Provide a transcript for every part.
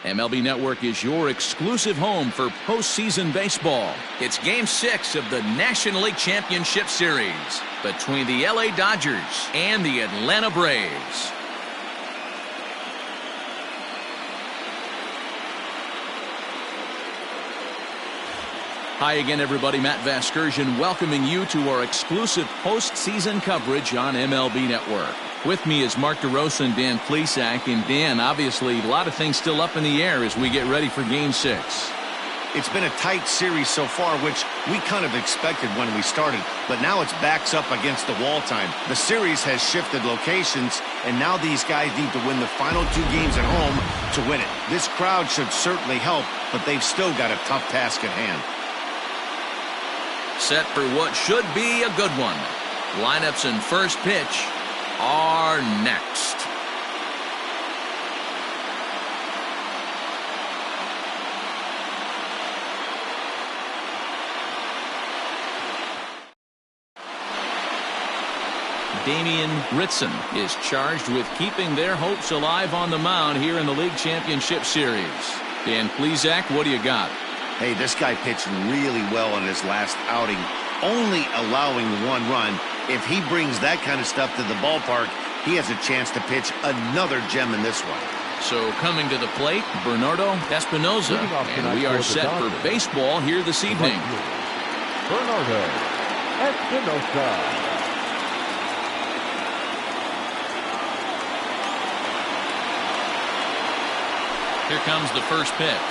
MLB Network is your exclusive home for postseason baseball. It's Game 6 of the National League Championship Series between the LA Dodgers and the Atlanta Braves. Hi again, everybody. Matt Vasgersian welcoming you to our exclusive postseason coverage on MLB Network. With me is Mark DeRosa and Dan Plesac. And Dan, obviously, a lot of things still up in the air as we get ready for Game 6. It's been a tight series so far, which we kind of expected when we started, but now it's backs up against the wall time. The series has shifted locations, and now these guys need to win the final 2 games at home to win it. This crowd should certainly help, but they've still got a tough task at hand. Set for what should be a good one. Lineups and first pitch are next. Damien Ritson is charged with keeping their hopes alive on the mound here in the League Championship Series. Dan Plesac, what do you got? Hey, this guy pitched really well in his last outing, only allowing 1 run. If he brings that kind of stuff to the ballpark, he has a chance to pitch another gem in this one. So coming to the plate, Bernardo Espinoza, and we are set for baseball here this evening. Bernardo Espinoza. Here comes the first pitch.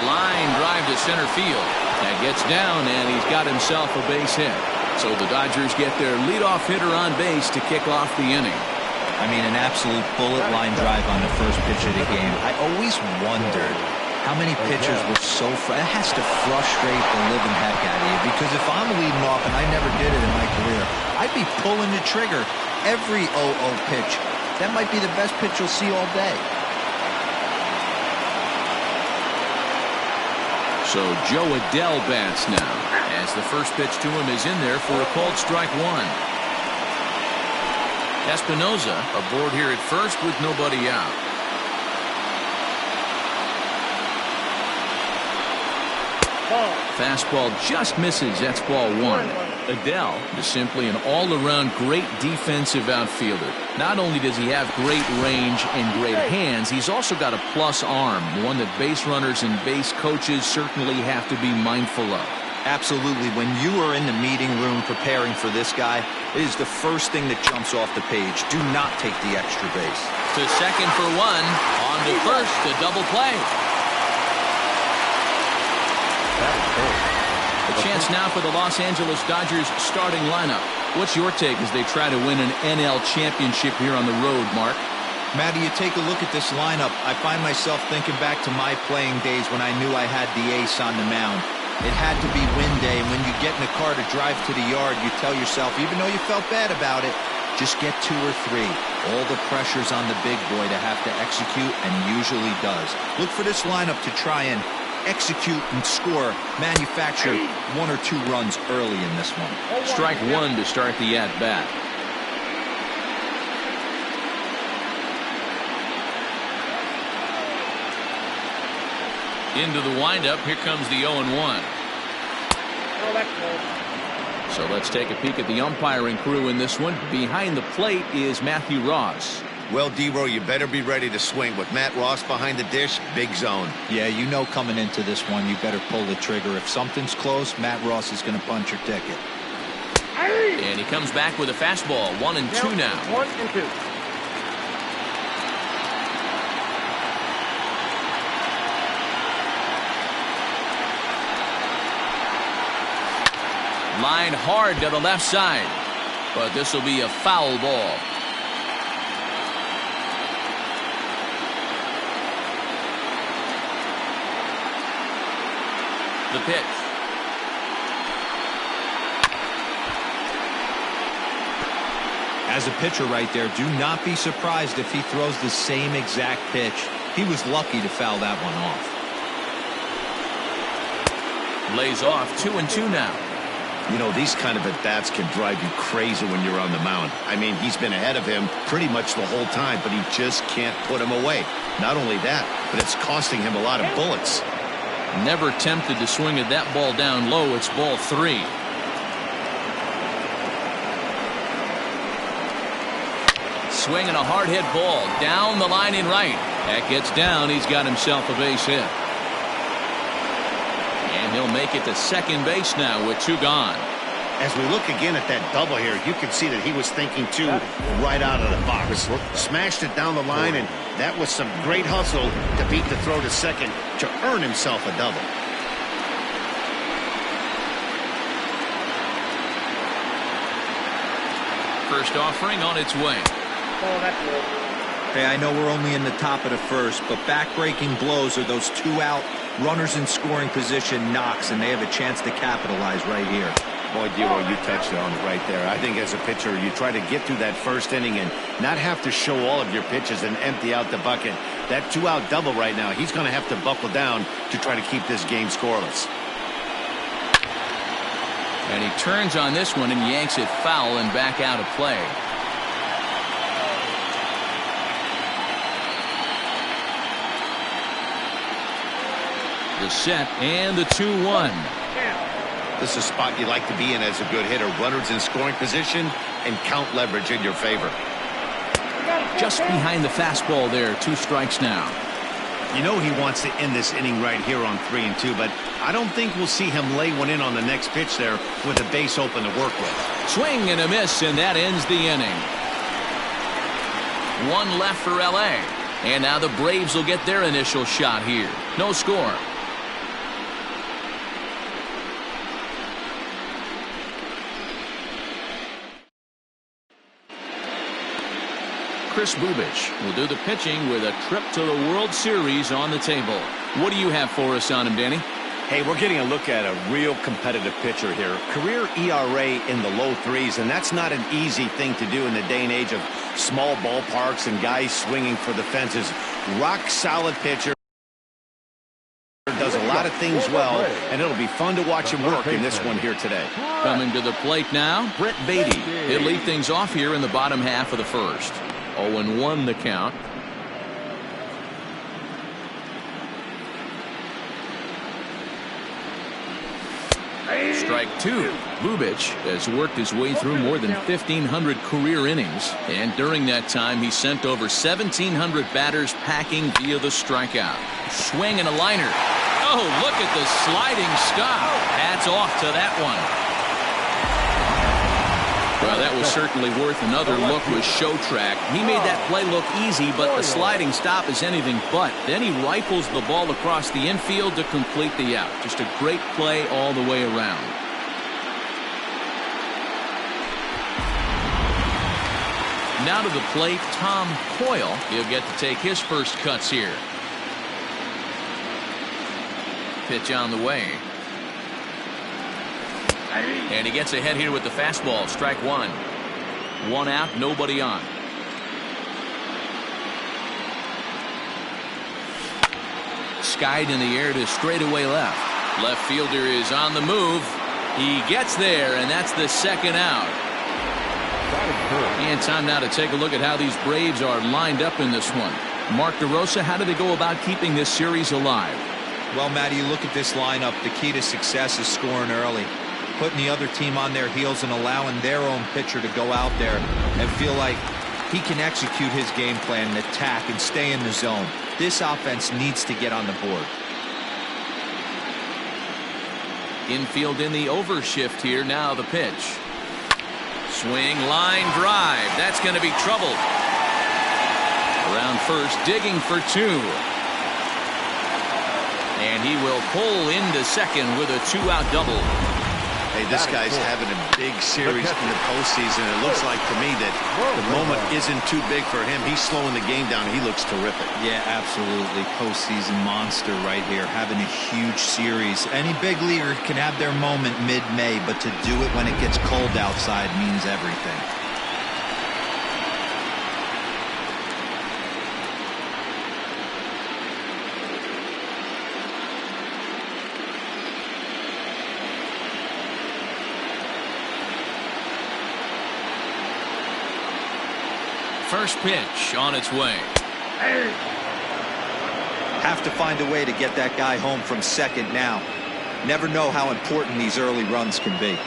Line drive to center field. That gets down, and he's got himself a base hit. So the Dodgers get their leadoff hitter on base to kick off the inning. I mean, an absolute bullet line drive on the first pitch of the game. I always wondered how many pitchers were so it has to frustrate the living heck out of you, because if I'm leading off, and I never did it in my career, I'd be pulling the trigger every 0-0 pitch. That might be the best pitch you'll see all day. So Joe Adell bats now, as the first pitch to him is in there for a called strike 1. Espinoza aboard here at first with nobody out. Fastball just misses. That's ball 1. Adell is simply an all-around great defensive outfielder. Not only does he have great range and great hands, he's also got a plus arm, one that base runners and base coaches certainly have to be mindful of. Absolutely. When you are in the meeting room preparing for this guy, it is the first thing that jumps off the page. Do not take the extra base. To second for 1. On to first, a double play. A chance now for the Los Angeles Dodgers starting lineup. What's your take as they try to win an NL championship here on the road, Mark? Matty, you take a look at this lineup. I find myself thinking back to my playing days when I knew I had the ace on the mound. It had to be win day, and when you get in the car to drive to the yard, you tell yourself, even though you felt bad about it, just get 2 or 3. All the pressure's on the big boy to have to execute, and he usually does. Look for this lineup to try and execute and score, manufacture 1 or 2 runs early in this one. Strike 1 to start the at-bat. Into the windup, here comes the 0-1. So let's take a peek at the umpiring crew in this one. Behind the plate is Matthew Ross. Well, D-Row, you better be ready to swing. With Matt Ross behind the dish, big zone. Yeah, you know coming into this one, you better pull the trigger. If something's close, Matt Ross is going to punch your ticket. And he comes back with a fastball. 1-2 now. 1-2. Line hard to the left side. But this will be a foul ball. The pitch. As a pitcher right there, do not be surprised if he throws the same exact pitch. He was lucky to foul that one off. Lays off. 2-2 now. You know, these kind of at-bats can drive you crazy when you're on the mound. I mean, he's been ahead of him pretty much the whole time, but he just can't put him away. Not only that, but it's costing him a lot of bullets. Never tempted to swing at that ball down low. It's ball 3. Swinging a hard hit ball down the line in right. That gets down. He's got himself a base hit. And he'll make it to second base now with 2 gone. As we look again at that double here, you can see that he was thinking too right out of the box. Smashed it down the line, and that was some great hustle to beat the throw to second to earn himself a double. First offering on its way. Hey, I know we're only in the top of the first, but back-breaking blows are those 2-out runners in scoring position knocks, and they have a chance to capitalize right here. Boy, Dilo, you touched on it right there. I think as a pitcher, you try to get through that first inning and not have to show all of your pitches and empty out the bucket. That 2-out double right now, he's going to have to buckle down to try to keep this game scoreless. And he turns on this one and yanks it foul and back out of play. The set and the 2-1. This is a spot you like to be in as a good hitter. Runners in scoring position and count leverage in your favor. Just behind the fastball there. 2 strikes now. You know he wants to end this inning right here on 3-2, but I don't think we'll see him lay one in on the next pitch there with a base open to work with. Swing and a miss, and that ends the inning. 1 left for L.A. And now the Braves will get their initial shot here. No score. Kris Bubic will do the pitching with a trip to the World Series on the table. What do you have for us on him, Danny? Hey, we're getting a look at a real competitive pitcher here. Career ERA in the low 3s, and that's not an easy thing to do in the day and age of small ballparks and guys swinging for the fences. Rock solid pitcher. Does a lot of things well, and it'll be fun to watch him work in this one here today. Coming to the plate now, Brett Beatty. He'll lead things off here in the bottom half of the first. 0-1 the count. Strike 2. Bubic has worked his way through more than 1,500 career innings, and during that time he sent over 1,700 batters packing via the strikeout. Swing and a liner. Oh, look at the sliding stop. Hats off to that one. Well, that was certainly worth another look with Show Track. He made that play look easy, but the sliding stop is anything but. Then he rifles the ball across the infield to complete the out. Just a great play all the way around. Now to the plate, Tom Coyle. He'll get to take his first cuts here. Pitch on the way. And he gets ahead here with the fastball. Strike 1. 1 out, nobody on. Skied in the air to straightaway left. Left fielder is on the move. He gets there, and that's the second out. And time now to take a look at how these Braves are lined up in this one. Mark DeRosa, how do they go about keeping this series alive? Well, Matty, you look at this lineup. The key to success is scoring early, putting the other team on their heels and allowing their own pitcher to go out there and feel like he can execute his game plan and attack and stay in the zone. This offense needs to get on the board. Infield in the overshift here. Now the pitch. Swing, line drive. That's going to be trouble. Around first, digging for 2. And he will pull into second with a 2-out double. Hey, this guy's having a big series in the postseason. It looks like to me that the moment isn't too big for him. He's slowing the game down. He looks terrific. Yeah, absolutely. Postseason monster right here, having a huge series. Any big leaguer can have their moment mid-May, but to do it when it gets cold outside means everything. First pitch on its way. Have to find a way to get that guy home from second now. Never know how important these early runs can be.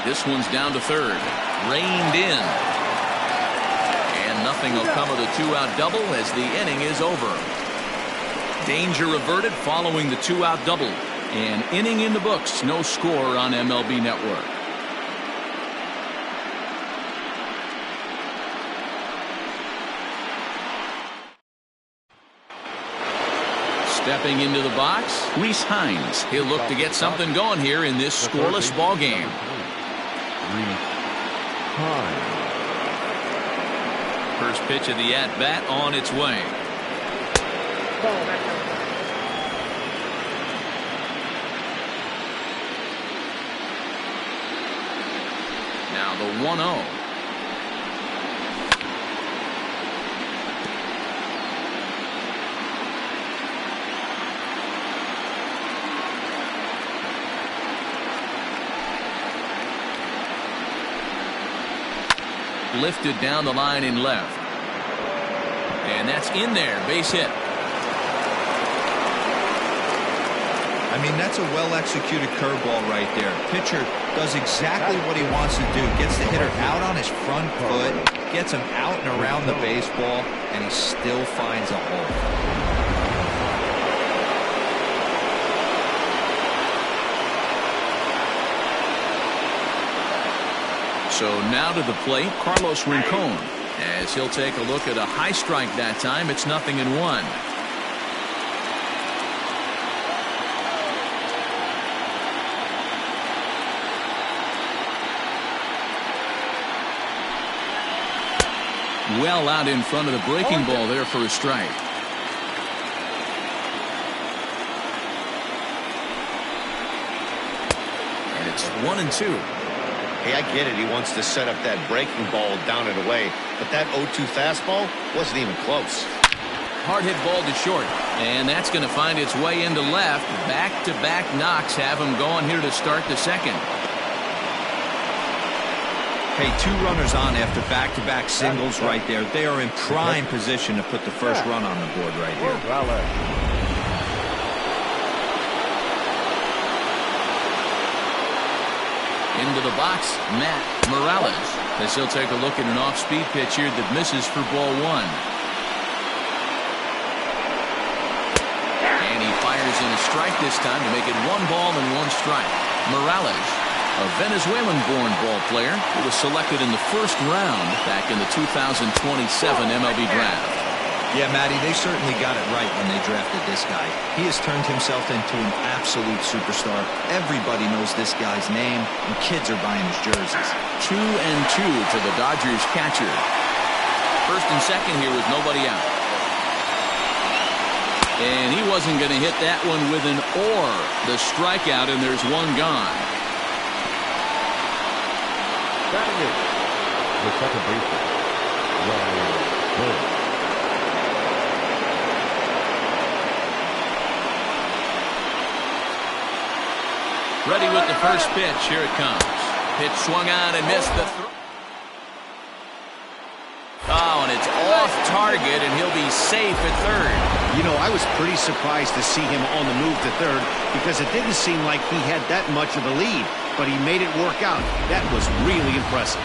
This one's down to third. Reined in. And nothing will come of the two-out double as the inning is over. Danger averted following the two-out double. An inning in the books. No score on MLB Network. Stepping into the box, Reese Hines. He'll look to get something going here in this scoreless ball game. First pitch of the at-bat on its way. Now the 1-0. Lifted down the line in left. And that's in there. Base hit. I mean, that's a well-executed curveball right there. Pitcher does exactly what he wants to do. Gets the hitter out on his front foot, gets him out and around the baseball, and he still finds a hole. So now to the plate, Carlos Rincon, as he'll take a look at a high strike that time. It's 0-1. Well out in front of the breaking ball there for a strike. And it's 1-2. Hey, I get it. He wants to set up that breaking ball down and away. But that 0-2 fastball wasn't even close. Hard hit ball to short. And that's going to find its way into left. Back-to-back knocks have him going here to start the second. Hey, two runners on after back-to-back singles right there. They are in prime position to put the first run on the board right here. Into the box, Matt Morales, as he'll take a look at an off-speed pitch here that misses for ball one. And he fires in a strike this time to make it 1 ball and 1 strike. Morales, a Venezuelan-born ball player who was selected in the first round back in the 2027 MLB draft. Yeah, Matty, they certainly got it right when they drafted this guy. He has turned himself into an absolute superstar. Everybody knows this guy's name, and kids are buying his jerseys. 2-2 to the Dodgers catcher. First and second here with nobody out. And he wasn't going to hit that one with an or. The strikeout, and there's one gone. Batting in, the second baseman, Ryan Hill. Ready with the first pitch. Here it comes. Pitch swung on and missed the throw. Oh, and it's off target, and he'll be safe at third. You know, I was pretty surprised to see him on the move to third because it didn't seem like he had that much of a lead, but he made it work out. That was really impressive.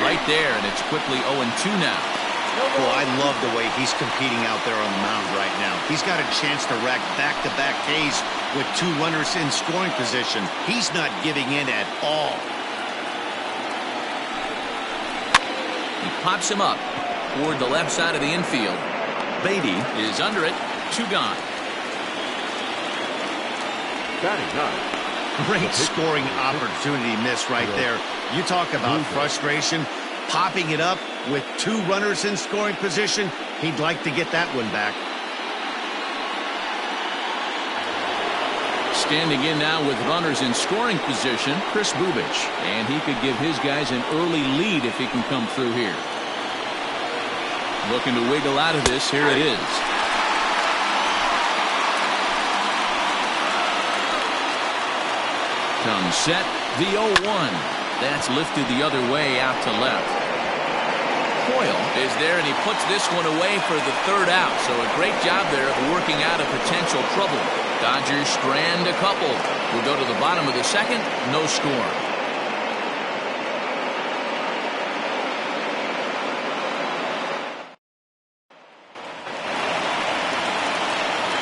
Right there, and it's quickly 0-2 now. Well, I love the way he's competing out there on the mound right now. He's got a chance to rack back-to-back Ks with 2 runners in scoring position. He's not giving in at all. He pops him up toward the left side of the infield. Beatty is under it. 2 gone. Batting ninth. Great scoring opportunity miss right there. You talk about frustration. Popping it up with 2 runners in scoring position. He'd like to get that one back. Standing in now with runners in scoring position, Kris Bubic. And he could give his guys an early lead if he can come through here. Looking to wiggle out of this. Here it is. Comes set. The 0-1. That's lifted the other way out to left. Coyle is there, and he puts this one away for the third out. So a great job there of working out a potential trouble. Dodgers strand a couple. We'll go to the bottom of the second. No score.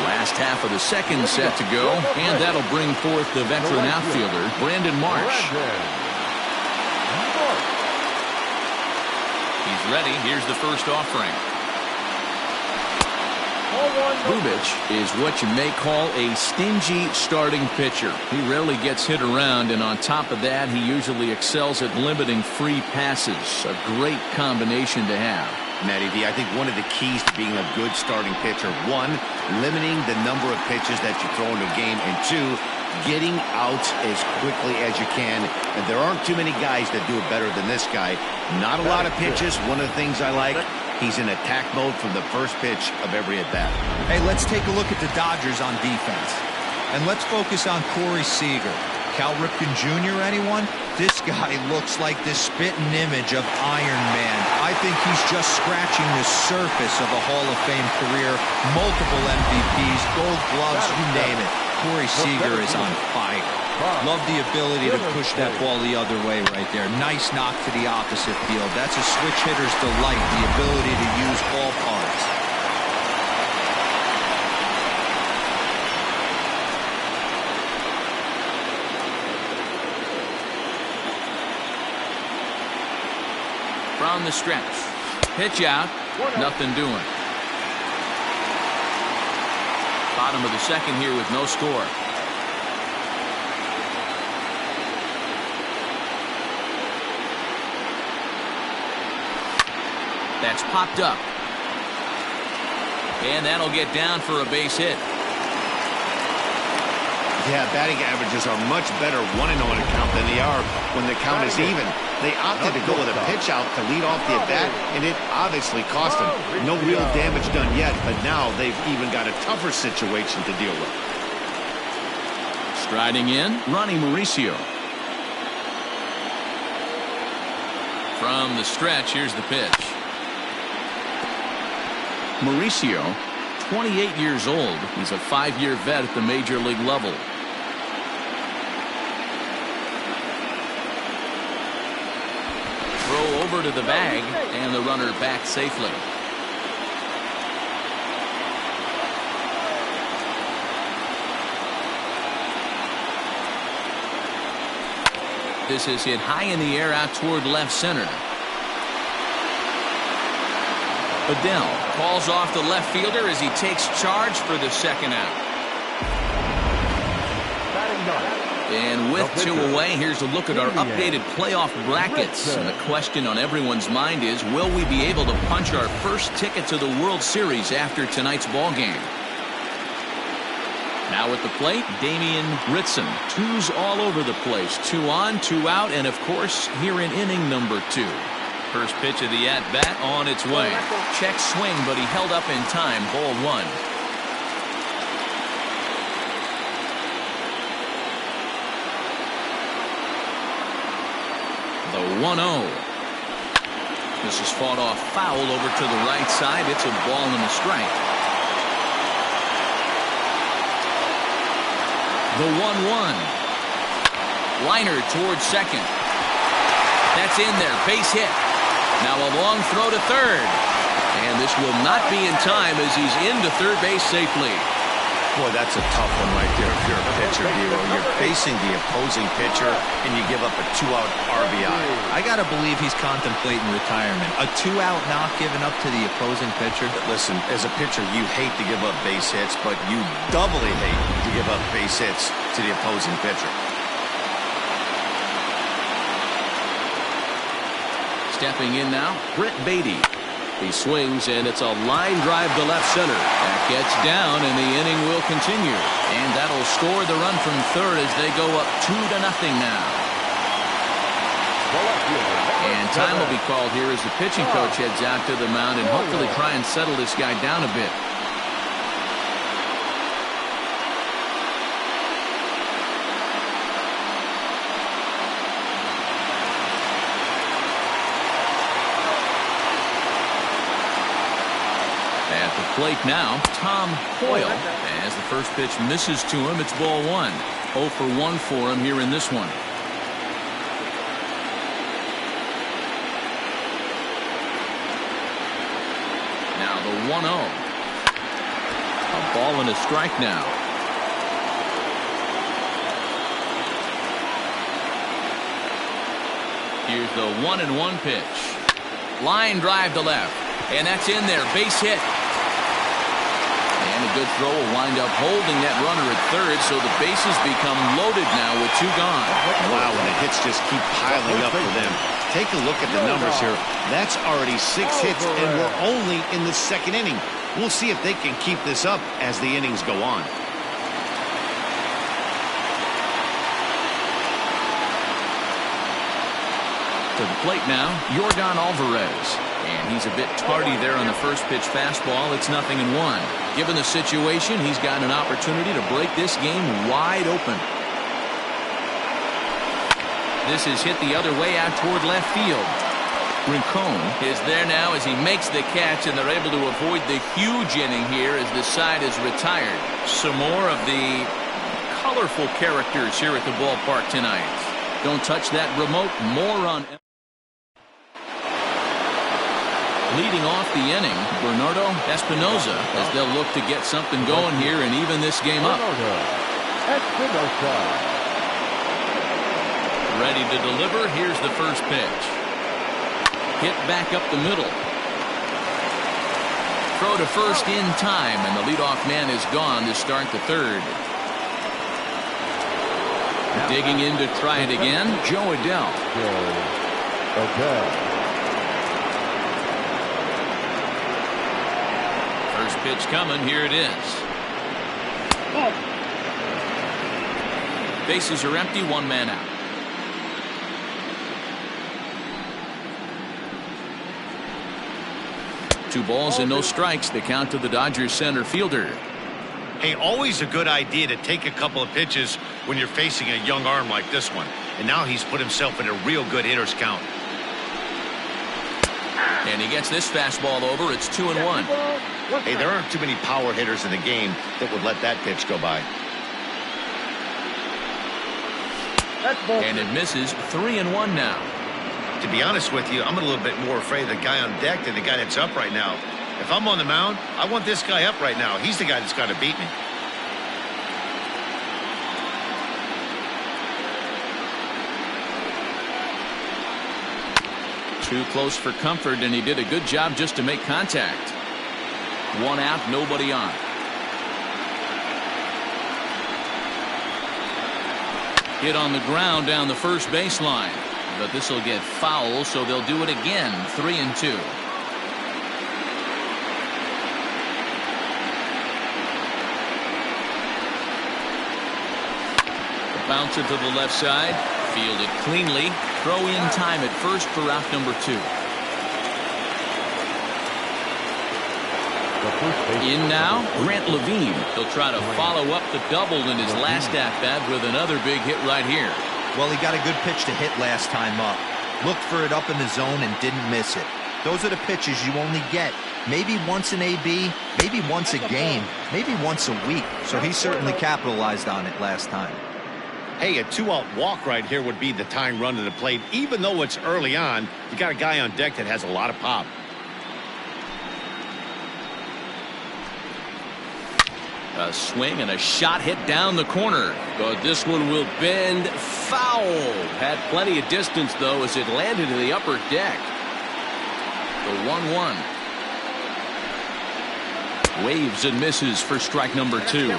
Last half of the second set to go, and that'll bring forth the veteran outfielder, Brandon Marsh. He's ready. Here's the first offering. Bubic is what you may call a stingy starting pitcher. He rarely gets hit around, and on top of that, he usually excels at limiting free passes. A great combination to have. Matty V, I think one of the keys to being a good starting pitcher, one, limiting the number of pitches that you throw into a game, and two, getting outs as quickly as you can. And there aren't too many guys that do it better than this guy. Not a lot of pitches. One of the things I like, he's in attack mode from the first pitch of every at-bat. Hey, let's take a look at the Dodgers on defense. And let's focus on Corey Seager. Cal Ripken Jr., anyone? This guy looks like the spitting image of Iron Man. I think he's just scratching the surface of a Hall of Fame career. Multiple MVPs, gold gloves, you name it. Corey Seager is on fire. Love the ability to push that ball the other way right there. Nice knock to the opposite field. That's a switch hitter's delight, the ability to use all parts. From the stretch. Pitch out. Nothing doing. Bottom of the second here with no score. That's popped up. And that'll get down for a base hit. Yeah, batting averages are much better 1-0 in a count than they are when the count is even. They opted to go with a pitch out to lead off the at-bat, and it obviously cost them. No real damage done yet, but now they've even got a tougher situation to deal with. Striding in, Ronnie Mauricio. From the stretch, here's the pitch. Mauricio, 28 years old. He's a 5-year vet at the major league level. Throw over to the bag, and the runner back safely. This is hit high in the air out toward left center. Adele calls off the left fielder as he takes charge for the second out. And with 2 away, here's a look at our updated playoff brackets. And the question on everyone's mind is, will we be able to punch our first ticket to the World Series after tonight's ball game? Now at the plate, Damien Ritson. 2s all over the place. 2 on, 2 out, and of course, here in inning number 2. First pitch of the at-bat on its way. Check swing, but he held up in time. Ball 1. The 1-0. This is fought off foul over to the right side. It's a ball and a strike. The 1-1. Liner towards second. That's in there. Base hit. Now a long throw to third. And this will not be in time as he's into third base safely. Boy, that's a tough one right there if you're a pitcher, Hero. You're facing the opposing pitcher, and you give up a 2-out RBI. I got to believe he's contemplating retirement. A 2-out knock given up to the opposing pitcher. Listen, as a pitcher, you hate to give up base hits, but you doubly hate to give up base hits to the opposing pitcher. Stepping in now, Brett Beatty. He swings, and it's a line drive to left center. That gets down, and the inning will will continue. And that'll score the run from third as they go up 2-0 now. And time will be called here as the pitching coach heads out to the mound and hopefully try and settle this guy down a bit. At the plate now, Tom Hoyle. As the first pitch misses to him, it's ball one. 0 for 1 for him here in this one. Now the 1-0. A ball and a strike now. Here's the 1-1 pitch. Line drive to left. And that's in there. Base hit. And a good throw will wind up holding that runner at third, so the bases become loaded now with 2 gone. Wow, and the hits just keep piling up for them. Take a look at the numbers here. That's already 6 hits, and we're only in the second inning. We'll see if they can keep this up as the innings go on. To the plate now, Yordan Alvarez. And he's a bit tardy there on the first pitch fastball. It's 0-1. Given the situation, he's got an opportunity to break this game wide open. This is hit the other way out toward left field. Rincon is there now as he makes the catch, and they're able to avoid the huge inning here as the side is retired. Some more of the colorful characters here at the ballpark tonight. Don't touch that remote. More on. Leading off the inning, Bernardo Espinosa, as they'll look to get something going here and even this game up. Ready to deliver. Here's the first pitch. Hit back up the middle. Throw to first in time, and the leadoff man is gone to start the third. Digging in to try it again, Joe Adell. First pitch coming. Here it is. Bases are empty. 1 man out. Two balls and no strikes. The count to the Dodgers center fielder. Hey, always a good idea to take a couple of pitches when you're facing a young arm like this one. And now he's put himself in a real good hitter's count. And he gets this fastball over. It's 2-1. Hey, there aren't too many power hitters in the game that would let that pitch go by. And it misses. 3-1 now. To be honest with you, I'm a little bit more afraid of the guy on deck than the guy that's up right now. If I'm on the mound, I want this guy up right now. He's the guy that's got to beat me. Too close for comfort, and he did a good job just to make contact. 1 out, nobody on. Hit on the ground down the first baseline. But this will get foul, so they'll do it again. 3-2. Bounce it to the left side. Fielded cleanly. Throw in time at first for out number 2. In now, Grant Levine. He'll try to follow up the double in his last at-bat with another big hit right here. Well, he got a good pitch to hit last time up. Looked for it up in the zone and didn't miss it. Those are the pitches you only get. Maybe once an AB, maybe once a game, maybe once a week. So he certainly capitalized on it last time. Hey, a 2-out walk right here would be the tying run to the plate. Even though it's early on, you got a guy on deck that has a lot of pop. A swing and a shot hit down the corner. But this one will bend foul. Had plenty of distance, though, as it landed to the upper deck. The 1-1. Waves and misses for strike number 2.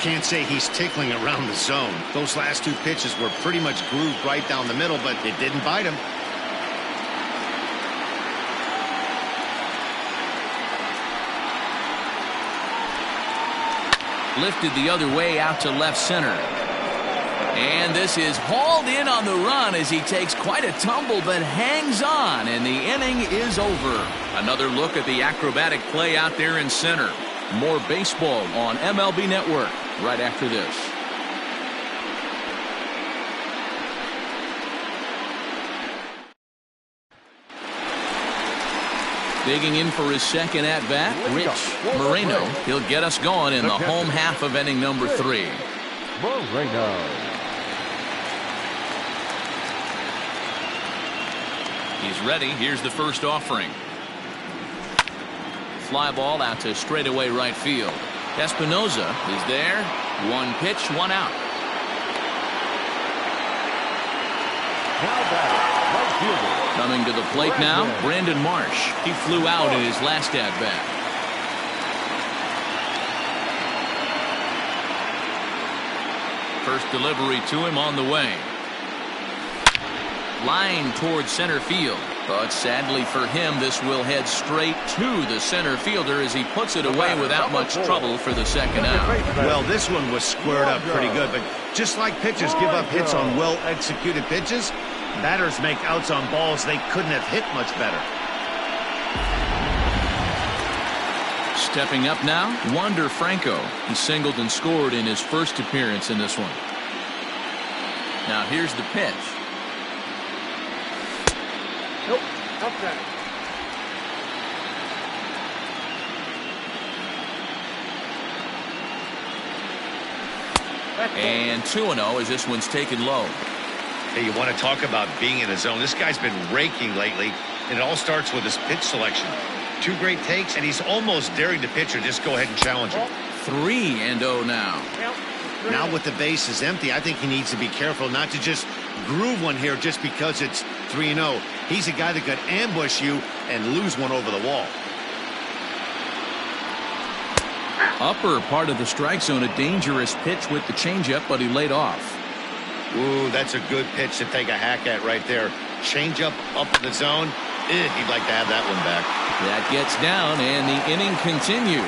Can't say he's tickling around the zone. Those last 2 pitches were pretty much grooved right down the middle, but it didn't bite him. Lifted the other way out to left center. And this is hauled in on the run as he takes quite a tumble but hangs on, and the inning is over. Another look at the acrobatic play out there in center. More baseball on MLB Network right after this. Digging in for his second at-bat, Rich Moreno. He'll get us going in the home half of inning number 3. Moreno. He's ready. Here's the first offering. Fly ball out to straightaway right field. Espinoza is there. One pitch, one out. Now back, right fielder. Coming to the plate now, Brandon Marsh. He flew out in his last at-bat. First delivery to him on the way. Line towards center field. But sadly for him, this will head straight to the center fielder as he puts it away without much trouble for the second out. Well, this one was squared up pretty good, but just like pitchers give up hits on well-executed pitches, batters make outs on balls they couldn't have hit much better. Stepping up now, Wander Franco. He singled and scored in his first appearance in this one. Now here's the pitch. Nope. Okay. And 2-0 as this one's taken low. Hey, you want to talk about being in the zone? This guy's been raking lately, and it all starts with his pitch selection. 2 great takes, and he's almost daring the pitcher just go ahead and challenge him. 3-0 now. Now with the bases empty, I think he needs to be careful not to just groove one here just because it's 3-0. He's a guy that could ambush you and lose one over the wall. Upper part of the strike zone, a dangerous pitch with the changeup, but he laid off. Ooh, that's a good pitch to take a hack at right there. Changeup up in the zone. He'd like to have that one back. That gets down, and the inning continues.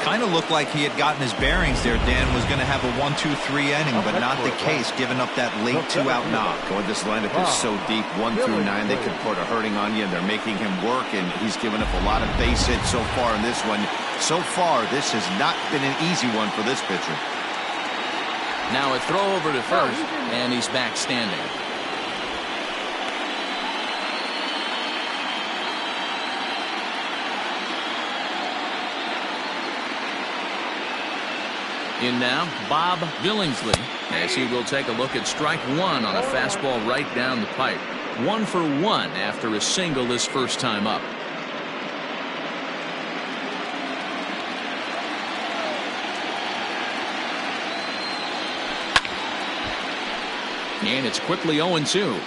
Kind of looked like he had gotten his bearings there. Dan was going to have a 1-2-3 inning, but not the case, giving up that late 2-out knock. Boy, this lineup is so deep, 1 through 9. They could put a hurting on you, and they're making him work, and he's given up a lot of base hits so far in this one. So far, this has not been an easy one for this pitcher. Now a throw over to first, and he's back standing. In now, Bob Billingsley, as he will take a look at strike 1 on a fastball right down the pipe. 1 for 1 after a single this first time up. And it's quickly 0-2.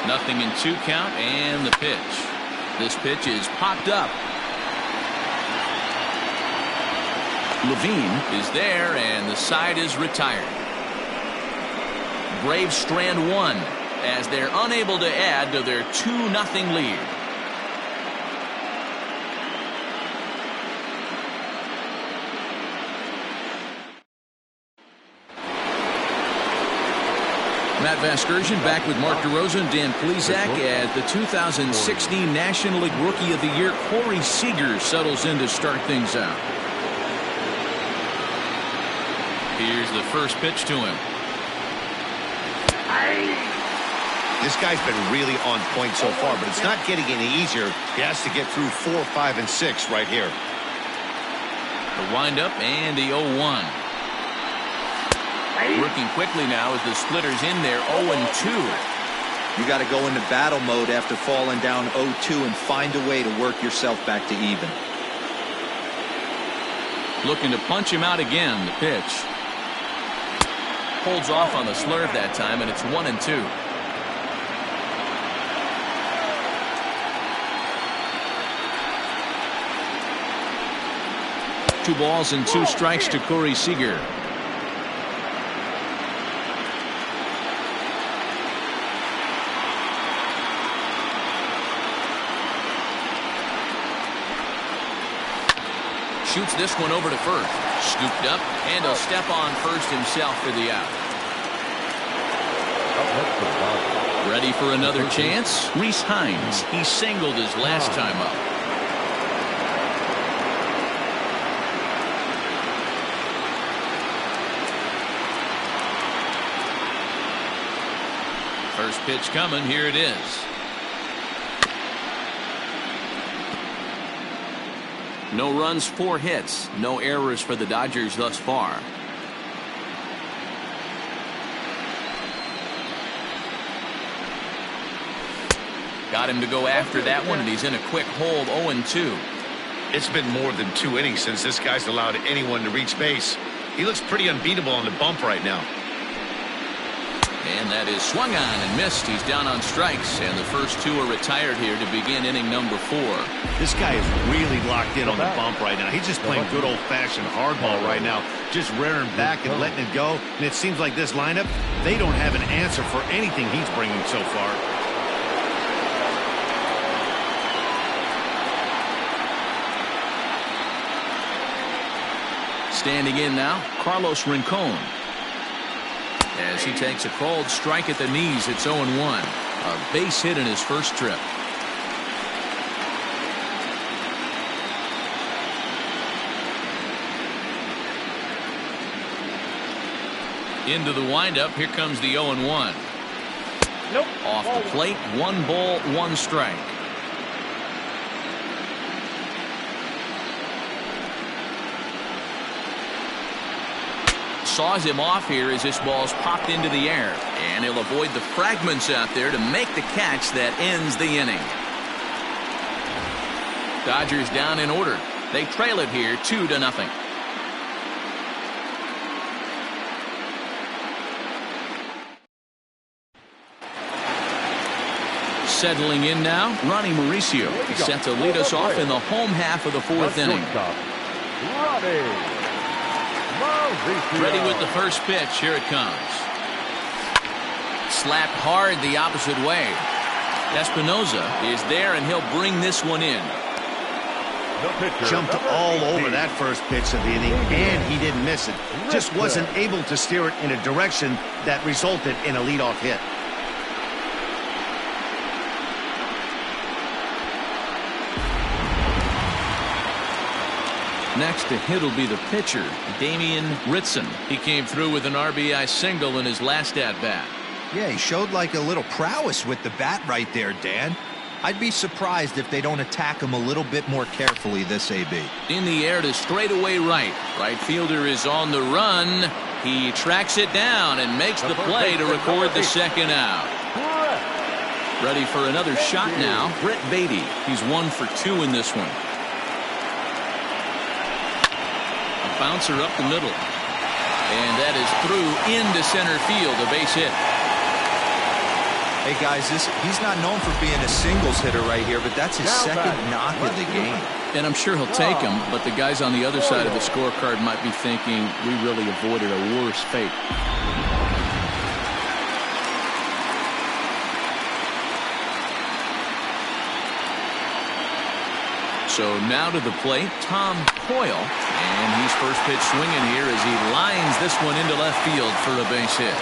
Nothing in 2 count, and the pitch. This pitch is popped up. Levine is there, and the side is retired. Braves strand 1 as they're unable to add to their 2-0 lead. Matt Vasgersian back with Mark DeRosa and Dan Plesac as the 2016 National League Rookie of the Year Corey Seager settles in to start things out. Here's the first pitch to him. This guy's been really on point so far, but it's not getting any easier. He has to get through 4, 5, and 6 right here. The windup and the 0-1. Working quickly now as the splitter's in there. 0-2. You got to go into battle mode after falling down 0-2 and find a way to work yourself back to even. Looking to punch him out again. The pitch holds off on the slurve that time, and it's 1-2. Two balls and 2 strikes to Corey Seager. Shoots this one over to first. Scooped up, and he'll step on first himself for the out. Ready for another chance? Rhys Hines. He singled his last time up. First pitch coming. Here it is. No runs, 4 hits. No errors for the Dodgers thus far. Got him to go after that one, and he's in a quick hold, 0-2. It's been more than 2 innings since this guy's allowed anyone to reach base. He looks pretty unbeatable on the bump right now. And that is swung on and missed. He's down on strikes, and the first 2 are retired here to begin inning number 4. This guy is really locked in on the bump right now. He's just playing good old-fashioned hardball right now, just rearing back and letting it go. And it seems like this lineup, they don't have an answer for anything he's bringing so far. Standing in now, Carlos Rincon. As he takes a cold strike at the knees, it's 0-1. A base hit in his first trip. Into the windup, here comes the 0-1. Nope. Off the plate, 1 ball, 1 strike. Saws him off here as this ball's popped into the air, and he'll avoid the fragments out there to make the catch that ends the inning. Dodgers down in order. They trail it here 2-0. Settling in now, Ronnie Mauricio. He's set to lead us off in the home half of the 4th inning. Ready with the first pitch. Here it comes. Slapped hard the opposite way. Espinosa is there, and he'll bring this one in. Jumped all over that first pitch of the inning, and he didn't miss it. Just wasn't able to steer it in a direction that resulted in a leadoff hit. Next to hit will be the pitcher, Damien Ritson. He came through with an RBI single in his last at-bat. Yeah, he showed like a little prowess with the bat right there, Dan. I'd be surprised if they don't attack him a little bit more carefully this AB. In the air to straightaway right. Right fielder is on the run. He tracks it down and makes the play to record the second out. Ready for another shot now, Brett Beatty. He's 1 for 2 in this one. Bouncer up the middle, and that is through into center field, a base hit. Hey guys, he's not known for being a singles hitter right here, but that's his second knock of the game. And I'm sure he'll take him, but the guys on the other side of the scorecard might be thinking we really avoided a worse fate. So now to the plate, Tom Coyle, and he's first pitch swinging here as he lines this one into left field for a base hit.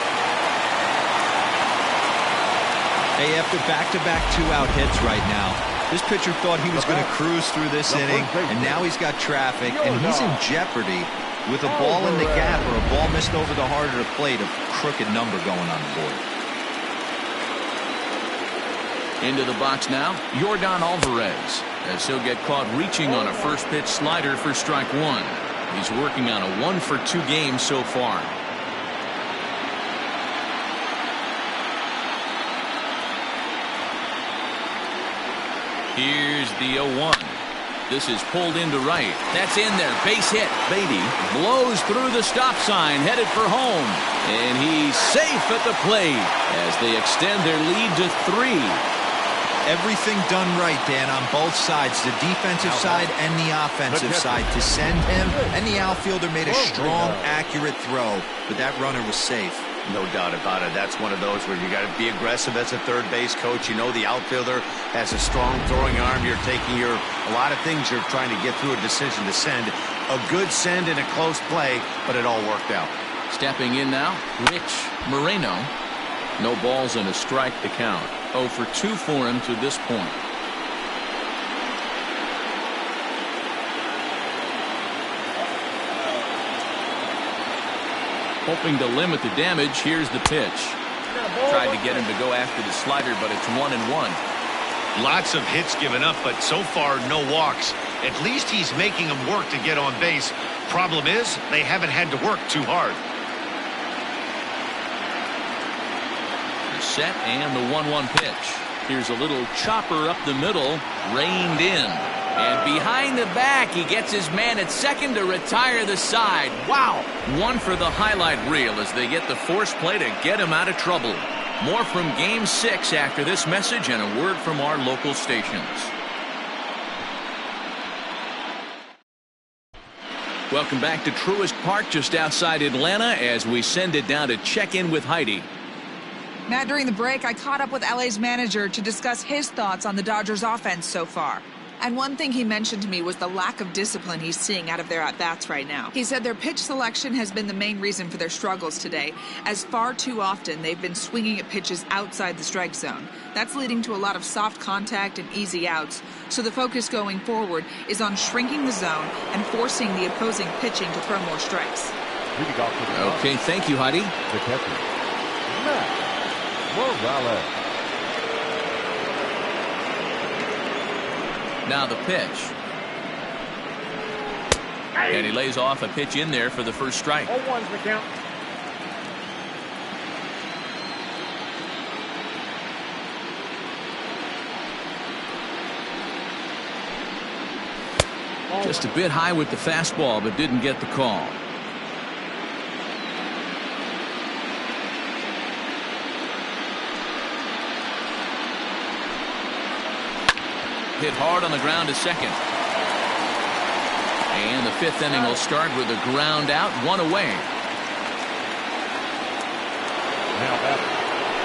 Hey, after back-to-back 2-out hits right now, this pitcher thought he was going to cruise through this inning, and now he's got traffic, and he's in jeopardy with a ball in the gap or a ball missed over the heart of the plate, a crooked number going on the board. Into the box now, Yordan Alvarez, as he'll get caught reaching on a first pitch slider for strike 1. He's working on a 1 for 2 game so far. Here's the 0-1. This is pulled into right. That's in there. Base hit. Beatty blows through the stop sign, headed for home. And he's safe at the plate as they extend their lead to 3. Everything done right, Dan, on both sides, the defensive side and the offensive side, to send him, and the outfielder made a strong, accurate throw, but that runner was safe. No doubt about it. That's one of those where you got to be aggressive as a third base coach. You know the outfielder has a strong throwing arm. You're taking a lot of things you're trying to get through a decision to send. A good send in a close play, but it all worked out. Stepping in now, Rich Moreno. No balls and a strike to count. 0 for 2 for him to this point. Hoping to limit the damage, here's the pitch. Tried to get him to go after the slider, but it's 1-1. Lots of hits given up, but so far no walks. At least he's making them work to get on base. Problem is, they haven't had to work too hard. The set and the 1-1 pitch. Here's a little chopper up the middle, reined in. And behind the back, he gets his man at second to retire the side. Wow! One for the highlight reel as they get the force play to get him out of trouble. More from Game 6 after this message and a word from our local stations. Welcome back to Truist Park just outside Atlanta as we send it down to check in with Heidi. Matt, during the break, I caught up with LA's manager to discuss his thoughts on the Dodgers offense so far. And one thing he mentioned to me was the lack of discipline he's seeing out of their at-bats right now. He said their pitch selection has been the main reason for their struggles today, as far too often they've been swinging at pitches outside the strike zone. That's leading to a lot of soft contact and easy outs, so the focus going forward is on shrinking the zone and forcing the opposing pitching to throw more strikes. Okay, thank you, Heidi. The catcher, Matt Morales. Now the pitch. And he lays off a pitch in there for the first strike. 0-1's the count. Just a bit high with the fastball, but didn't get the call. Hit hard on the ground to second. And the 5th inning will start with a ground out, 1 away. Now back,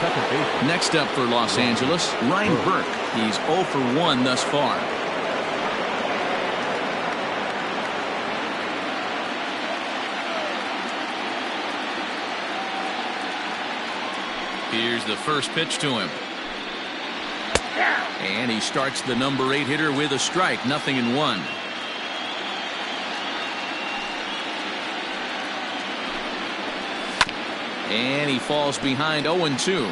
second base. Next up for Los Angeles, Ryan Burke. He's 0 for 1 thus far. Here's the first pitch to him. And he starts the number 8 hitter with a strike, 0-1. And he falls behind 0-2.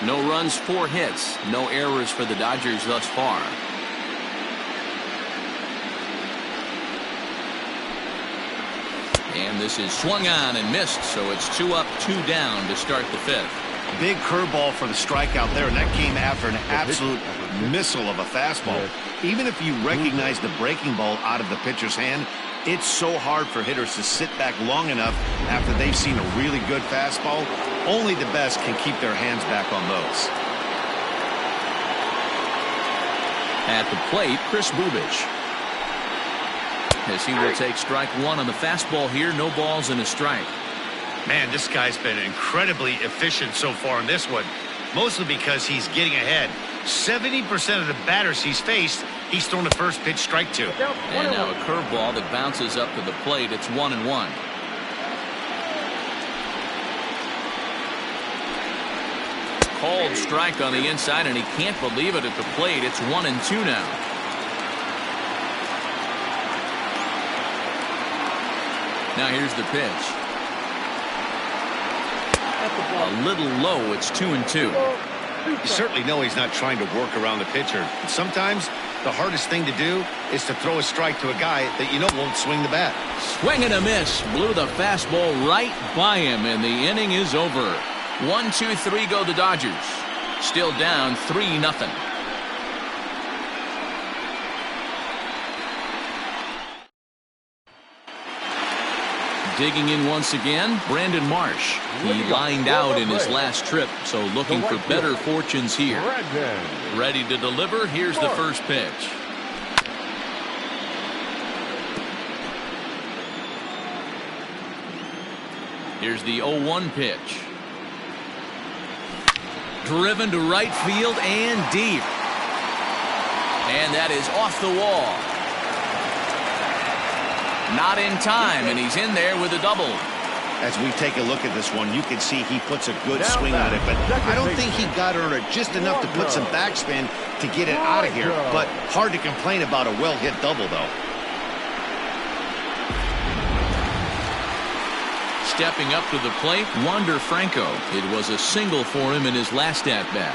No runs, 4 hits. No errors for the Dodgers thus far. And this is swung on and missed, so it's 2 up, 2 down to start the 5th. Big curveball for the strikeout there, and that came after an absolute missile of a fastball. Even if you recognize the breaking ball out of the pitcher's hand, it's so hard for hitters to sit back long enough after they've seen a really good fastball. Only the best can keep their hands back on those. At the plate, Kris Bubic. As he will take strike 1 on the fastball here, no balls and a strike. Man, this guy's been incredibly efficient so far in this one, mostly because he's getting ahead. 70% of the batters he's faced, he's thrown the first pitch strike to. And now a curveball that bounces up to the plate. It's 1-1. Called strike on the inside, and he can't believe it at the plate. It's 1-2 now. Now here's the pitch. A little low. It's 2-2. You certainly know he's not trying to work around the pitcher. But sometimes the hardest thing to do is to throw a strike to a guy that you know won't swing the bat. Swing and a miss. Blew the fastball right by him, and the inning is over. 1-2-3 go the Dodgers. Still down 3-0. Digging in once again, Brandon Marsh. He lined out in his last trip, so looking for better fortunes here. Ready to deliver. Here's the first pitch. Here's the 0-1 pitch. Driven to right field and deep. And that is off the wall. Not in time, and he's in there with a double. As we take a look at this one, you can see he puts a good swing on it, but I don't think he got under it just enough to put some backspin to get it out of here. But hard to complain about a well-hit double, though. Stepping up to the plate, Wander Franco. It was a single for him in his last at-bat.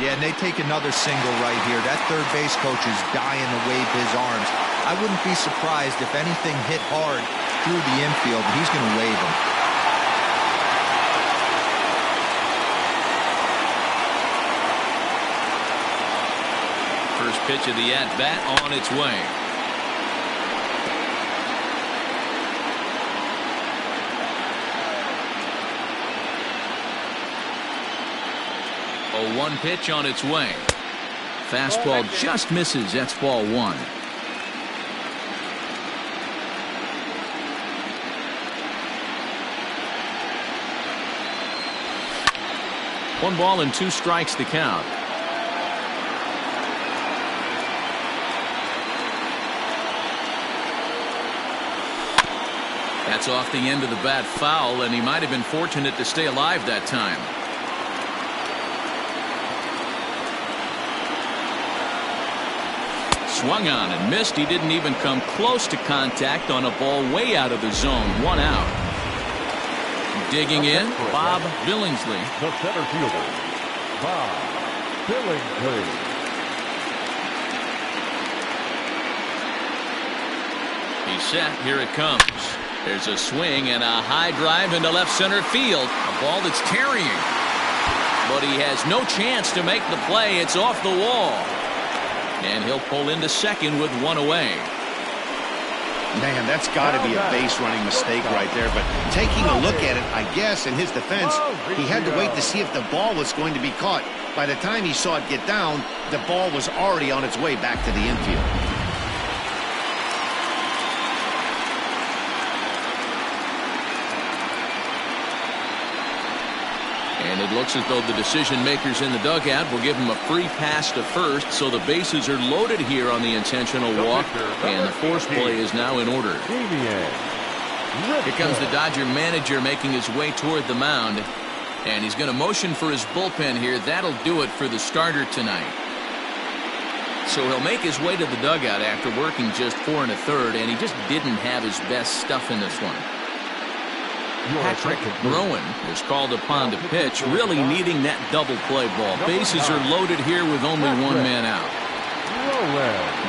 Yeah, and they take another single right here. That third base coach is dying to wave his arms. I wouldn't be surprised if anything hit hard through the infield. He's going to wave them. First pitch of the at-bat on its way. A 1 pitch on its way. Fastball just misses. That's ball 1. One ball and 2 strikes the count. That's off the end of the bat foul, and he might have been fortunate to stay alive that time. Swung on and missed. He didn't even come close to contact on a ball way out of the zone. 1 out. Digging in, Bob Billingsley. The center fielder, Bob Billingsley. He's set. Here it comes. There's a swing and a high drive into left center field. A ball that's carrying. But he has no chance to make the play. It's off the wall. And he'll pull into second with 1 away. Man, that's got to be a base running mistake right there. But taking a look at it, I guess, in his defense, he had to wait to see if the ball was going to be caught. By the time he saw it get down, the ball was already on its way back to the infield. And it looks as though the decision makers in the dugout will give him a free pass to first, so the bases are loaded here on the intentional walk, and the force play is now in order. Here comes the Dodger manager making his way toward the mound, and he's going to motion for his bullpen here. That'll do it for the starter tonight. So he'll make his way to the dugout after working just 4 1/3, and he just didn't have his best stuff in this one. Patrick Rowan is called upon to pitch, really needing that double play ball. Bases are loaded here with only 1 man out.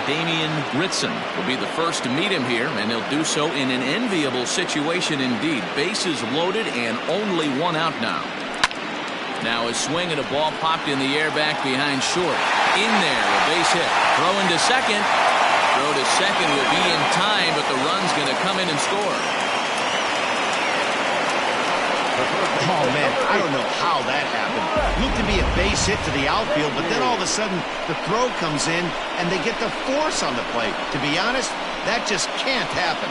Damien Ritson will be the first to meet him here, and he'll do so in an enviable situation indeed. Bases loaded and only 1 out now. Now a swing and a ball popped in the air back behind short. In there, a base hit. Throw into second. Throw to second will be in time, but the run's going to come in and score. Oh, man, I don't know how that happened. Looked to be a base hit to the outfield, but then all of a sudden the throw comes in and they get the force on the plate. To be honest, that just can't happen.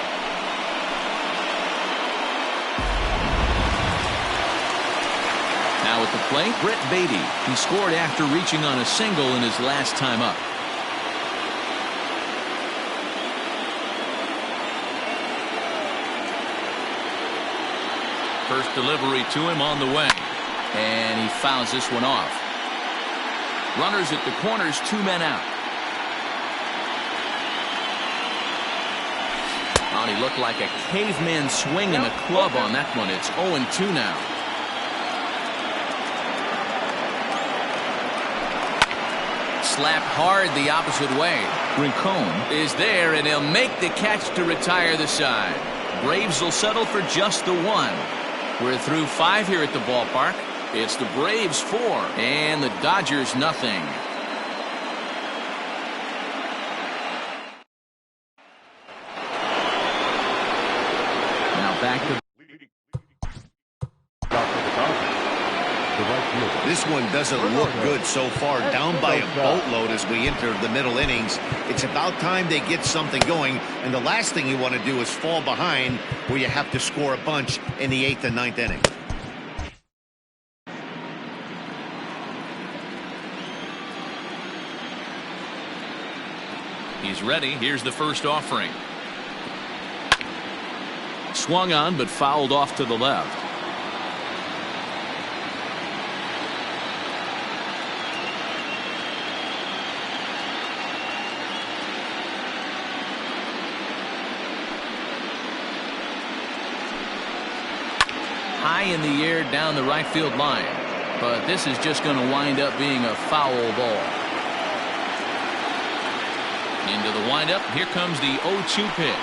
Now at the plate, Brett Beatty. He scored after reaching on a single in his last time up. First delivery to him on the way. And he fouls this one off. Runners at the corners, 2 men out. Oh, he looked like a caveman swinging a club on that one. It's 0-2 now. Slapped hard the opposite way. Rincon is there, and he'll make the catch to retire the side. Braves will settle for just the 1. We're through 5 here at the ballpark. It's the Braves 4 and the Dodgers nothing. Now back to this one doesn't look good so far. Down by a boatload as we enter the middle innings. It's about time they get something going, and the last thing you want to do is fall behind where you have to score a bunch in the 8th and 9th inning. He's ready. Here's the first offering. swung on but fouled off to the left. High in the air down the right field line, but this is just going to wind up being a foul ball. Into the windup. Here comes the 0-2 pitch.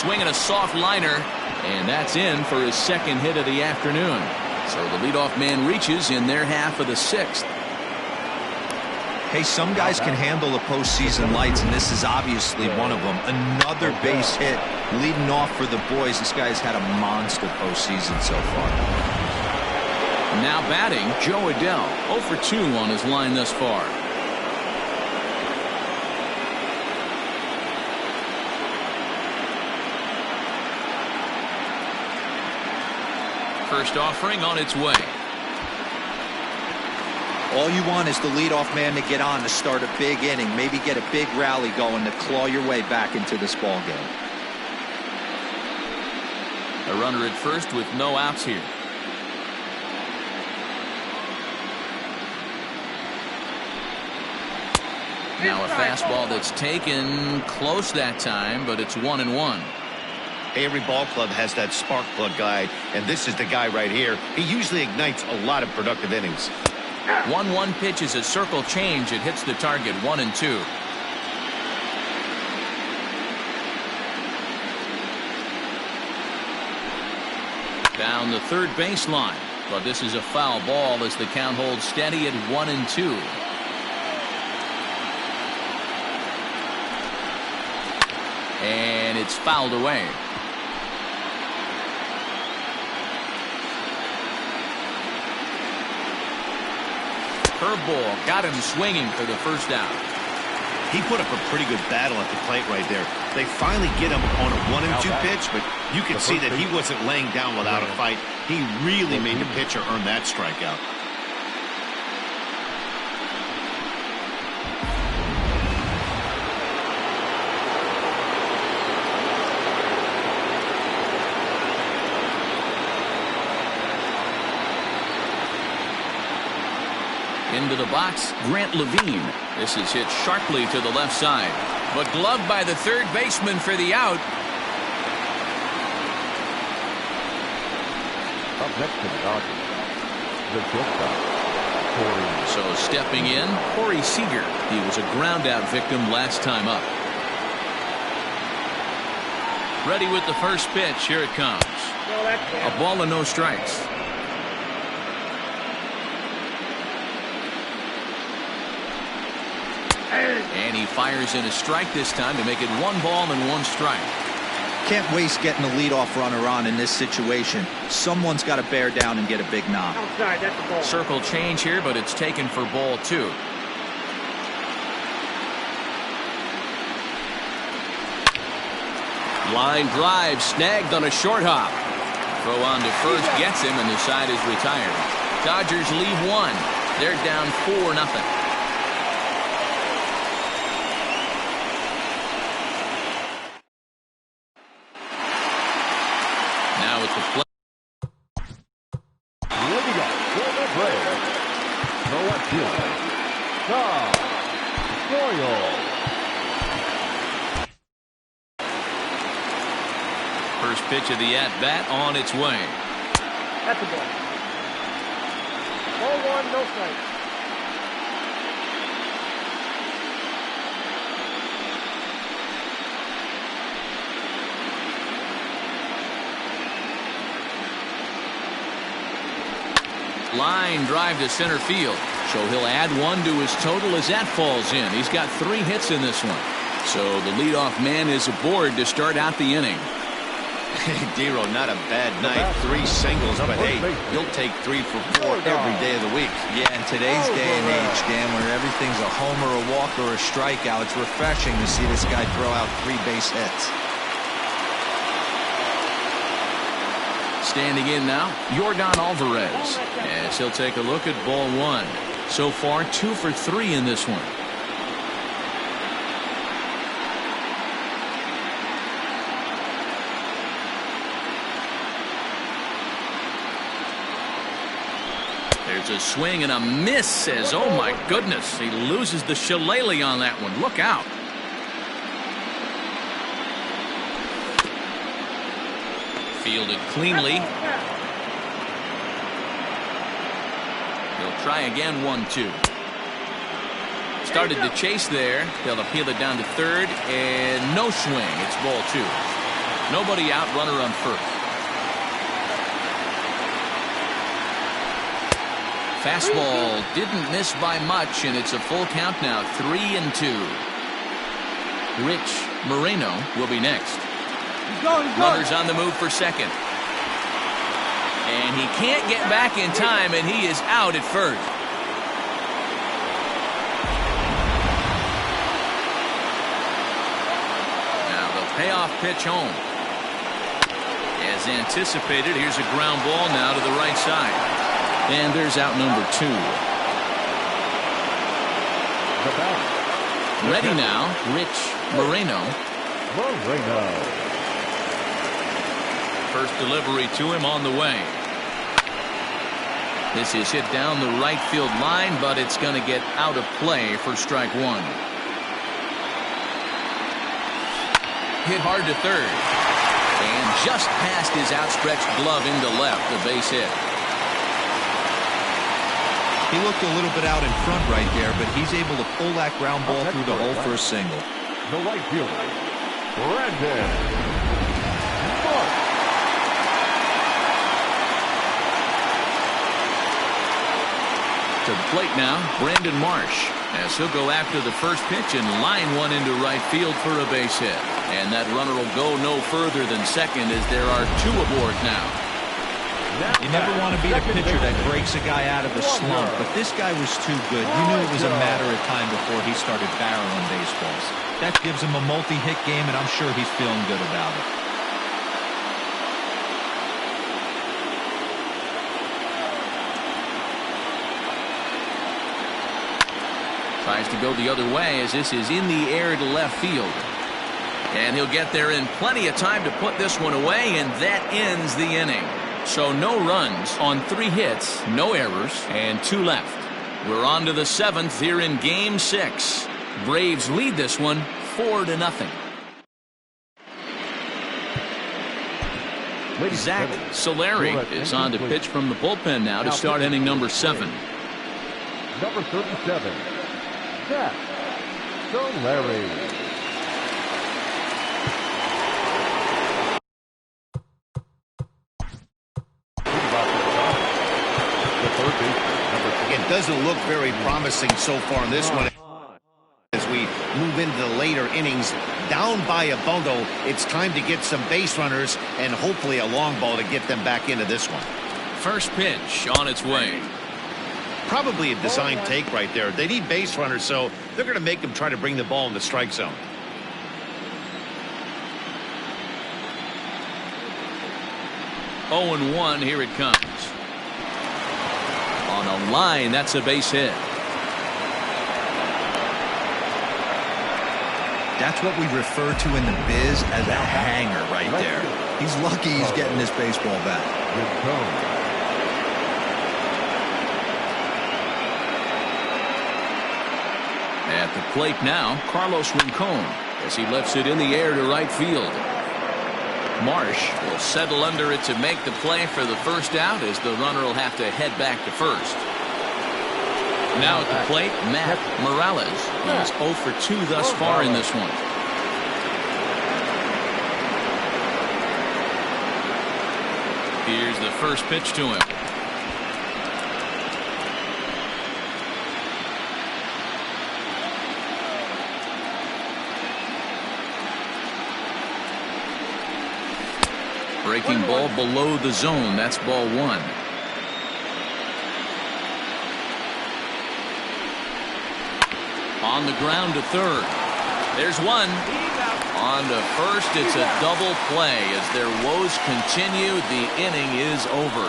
Swinging a soft liner, and that's in for his second hit of the afternoon. So the leadoff man reaches in their half of the sixth. Hey, some guys can handle the postseason lights, and this is obviously one of them. Another base hit leading off for the boys. This guy's had a monster postseason so far. Now batting, Joe Adell, 0 for 2 on his line thus far. First offering on its way. All you want is the leadoff man to get on to start a big inning, maybe get a big rally going to claw your way back into this ball game. A runner at first with no outs here. Now a fastball that's taken close that time, but it's 1-1. Every ball club has that spark plug guy, and this is the guy right here. He usually ignites a lot of productive innings. 1-1 pitch is a circle change. It hits the target 1-2. Down the third baseline, but this is a foul ball as the count holds steady at 1-2. And it's fouled away. Curveball got him swinging for the first out. He put up a pretty good battle at the plate right there. They finally get him on a 1-2 pitch, but you could see that he wasn't laying down without a fight. He really made the pitcher earn that strikeout. Into the box, Grant Levine. This is hit sharply to the left side, but gloved by the third baseman for the out. Up next to the Dodgers, the shortstop, Corey. So stepping in, Corey Seager. He was a ground out victim last time up. Ready with the first pitch. Here it comes. A ball and no strikes. And he fires in a strike this time to make it 1 ball and 1 strike. Can't waste getting the leadoff runner on in this situation. Someone's got to bear down and get a big knock. Outside, that's the ball. Circle change here, but it's taken for ball 2. Line drive snagged on a short hop. Throw on to first gets him, and the side is retired. Dodgers leave 1. They're down 4-0. First pitch of the at-bat on its way. That's a ball. Ball 1, no strike. Line drive to center field. So he'll add 1 to his total as that falls in. He's got 3 hits in this one. So the leadoff man is aboard to start out the inning. Dero, not a bad night. 3 singles, but hey, he'll take 3 for 4 every day of the week. Yeah, in today's day and age, Dan, where everything's a homer, a walk, or a strikeout, it's refreshing to see this guy throw out 3 base hits. Standing in now, Yordan Alvarez. As he'll take a look at ball 1. So far, 2 for 3 in this one. It's a swing and a miss as, oh my goodness, he loses the shillelagh on that one. Look out. Fielded cleanly. He'll try again, 1-2. Started to chase there. They'll appeal it down to third, and no swing. It's ball 2. Nobody out, runner on first. Fastball didn't miss by much, and it's a full count now, 3-2. Rich Moreno will be next. Runners on the move for second. And he can't get back in time, and he is out at first. Now the payoff pitch home. As anticipated, here's a ground ball now to the right side. And there's out number 2. Ready now, Rich Moreno. First delivery to him on the way. This is hit down the right field line, but it's going to get out of play for strike 1. Hit hard to third. And just past his outstretched glove into left, the base hit. He looked a little bit out in front right there, but he's able to pull that ground ball through the hole for a single. The right fielder, Brandon Marsh. To the plate now, Brandon Marsh, as he'll go after the first pitch and line one into right field for a base hit. And that runner will go no further than second, as there are 2 aboard now. You never want to be the pitcher that breaks a guy out of a slump, but this guy was too good. You knew it was a matter of time before he started barreling baseballs. That gives him a multi-hit game, and I'm sure he's feeling good about it. Tries to go the other way, as this is in the air to left field. And he'll get there in plenty of time to put this one away, and that ends the inning. So no runs on 3 hits, no errors, and 2 left. We're on to the 7th here in Game 6. Braves lead this one 4-0. Zach Solari is on to pitch from the bullpen now to start inning number 7. Number 37, Zach Solari. It doesn't look very promising so far in this one. As we move into the later innings, down by a bundle, it's time to get some base runners and hopefully a long ball to get them back into this one. First pitch on its way. Probably a design take right there. They need base runners, so they're going to make them try to bring the ball in the strike zone. Oh, 0-1, here it comes. On a line, that's a base hit. That's what we refer to in the biz as a hanger right there. He's lucky he's getting this baseball back. At the plate now, Carlos Rincon, as he lifts it in the air to right field. Marsh will settle under it to make the play for the first out, as the runner will have to head back to first. Now at the plate, Matt Morales. He's 0 for 2 thus far in this one. Here's the first pitch to him. Breaking ball below the zone. That's ball 1. On the ground to third. There's one. On to first. It's a double play as their woes continue. The inning is over.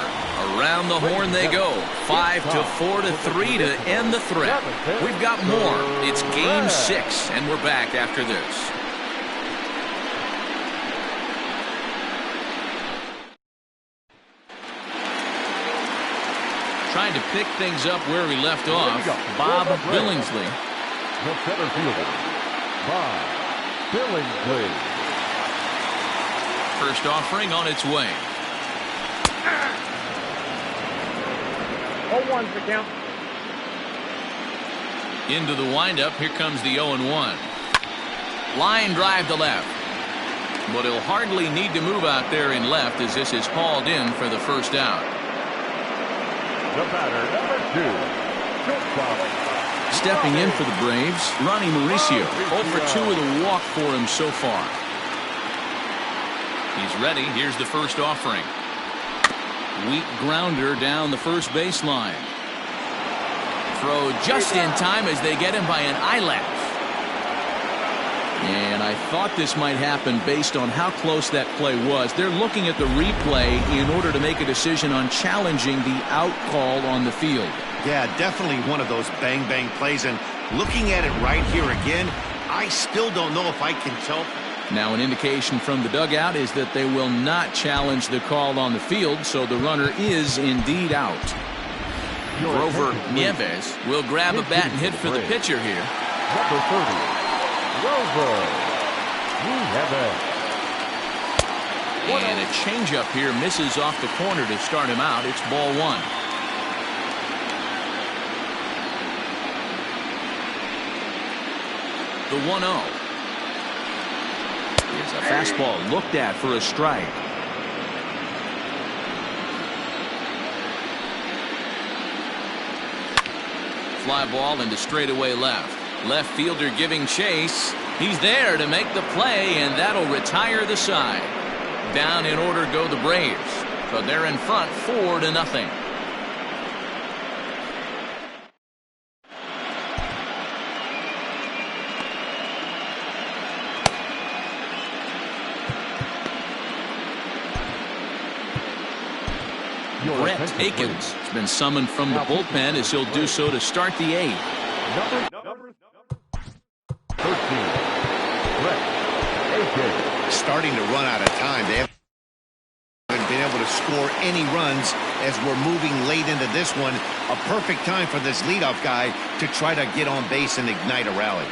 Around the horn they go. 5-4-3 to end the threat. We've got more. It's Game 6, and we're back after this. Trying to pick things up where he left off. Bob Billingsley. The center fielder, Bob Billingsley. First offering on its way. 0-1's the count. Into the windup. Here comes the 0-1. Line drive to left. But he'll hardly need to move out there in left as this is hauled in for the first out. The batter, number 2, shortstop. Stepping in for the Braves, Ronnie Mauricio. 0 for 2 with a walk for him so far. He's ready. Here's the first offering. Weak grounder down the first baseline. Throw just in time as they get him by an eyelash. And I thought this might happen based on how close that play was. They're looking at the replay in order to make a decision on challenging the out call on the field. Yeah, definitely one of those bang-bang plays. And looking at it right here again, I still don't know if I can tell. Now an indication from the dugout is that they will not challenge the call on the field, so the runner is indeed out. Grover Nieves will grab a bat and hit for the pitcher here. Number 30. Grover Nieves. And a changeup here misses off the corner to start him out. It's ball 1. The 1-0. Here's a fastball looked at for a strike. Fly ball into straightaway left. Left fielder giving chase. He's there to make the play, and that'll retire the side. Down in order go the Braves. So they're in front 4-0. Brett Akins has been summoned from the bullpen as he'll do so to start the 8th. Number 13. Brett Akins. Starting to run out of time. They haven't been able to score any runs as we're moving late into this one. A perfect time for this leadoff guy to try to get on base and ignite a rally.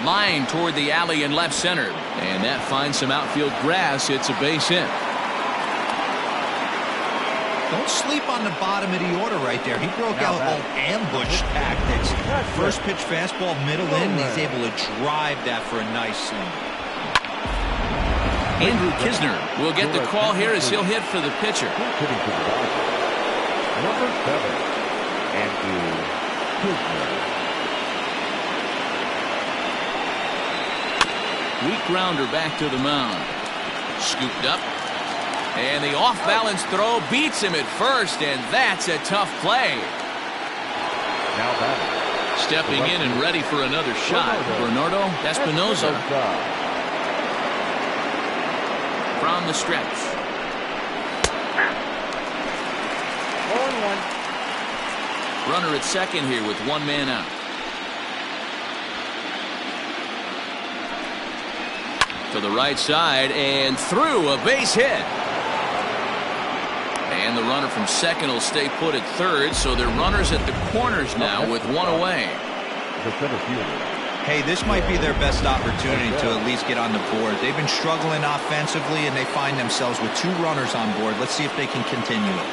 Line toward the alley in left center. And that finds some outfield grass. It's a base hit. Don't sleep on the bottom of the order right there. He broke out old ambush tactics. First pitch fastball, middle in, and he's able to drive that for a nice swing. Andrew Kisner will get the call here as he'll hit for the pitcher. Number 7, Andrew Kisner. Weak grounder back to the mound. Scooped up. And the off-balance throw beats him at first, and that's a tough play. Now batting. Stepping in and ready for another shot, Bernardo Espinoza. From the stretch. 0-1. Runner at second here with 1 man out. To the right side and through, a base hit. And the runner from second will stay put at third, so they're runners at the corners now with 1 away. The center fielder. Hey, this might be their best opportunity to at least get on the board. They've been struggling offensively, and they find themselves with 2 runners on board. Let's see if they can continue it.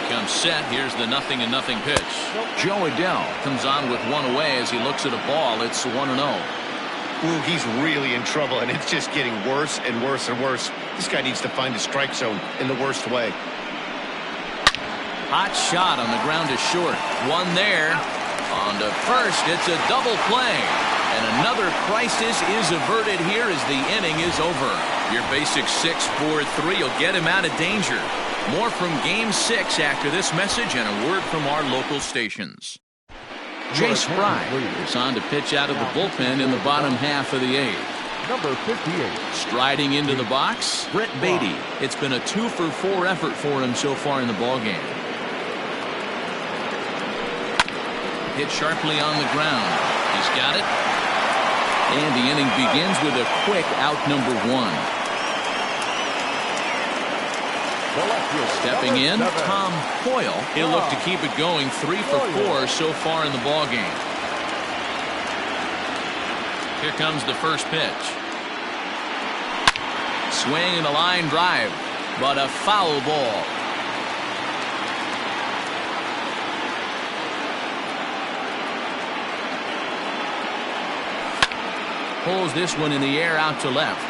Comes set. Here's the 0-0 pitch. Joe Adell comes on with 1 away as he looks at a ball. It's 1-0. Ooh, he's really in trouble, and it's just getting worse and worse and worse. This guy needs to find a strike zone in the worst way. Hot shot on the ground to short. 1 there. On to first. It's a double play. And another crisis is averted here as the inning is over. Your basic 6-4-3 will get him out of danger. More from Game 6 after this message and a word from our local stations. Jay Spry is on to pitch out of the bullpen in the bottom half of the 8th. Number 58. Striding into the box, Brett Beatty. It's been a 2-for-4 effort for him so far in the ballgame. Hit sharply on the ground. He's got it. And the inning begins with a quick out number 1. Stepping in, Tom Hoyle. He'll look to keep it going. 3 for 4 so far in the ball game. Here comes the first pitch. Swing and a line drive, but a foul ball. Pulls this one in the air out to left.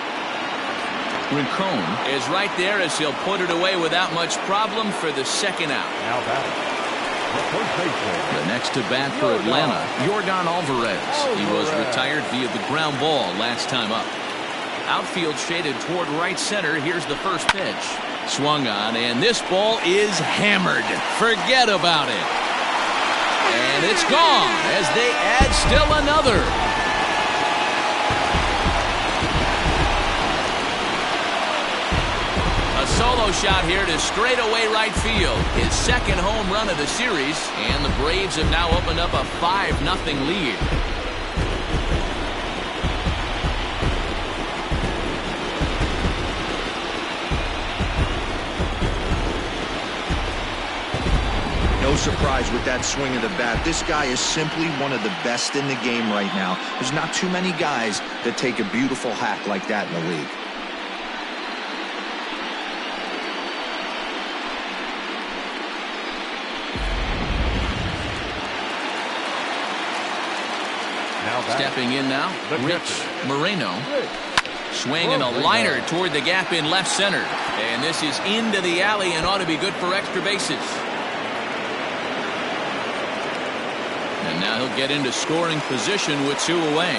Rincon is right there as he'll put it away without much problem for the second out. Now batting. The next to bat for Atlanta, Yordan Alvarez. He was retired via the ground ball last time up. Outfield shaded toward right center. Here's the first pitch. Swung on, and this ball is hammered. Forget about it. And it's gone as they add still another. A solo shot here to straightaway right field. His second home run of the series, and the Braves have now opened up a 5-0 lead. No surprise with that swing of the bat. This guy is simply one of the best in the game right now. There's not too many guys that take a beautiful hack like that in the league. Stepping in now, Rich Moreno. Swing and a liner toward the gap in left center. And this is into the alley and ought to be good for extra bases. And now he'll get into scoring position with 2 away.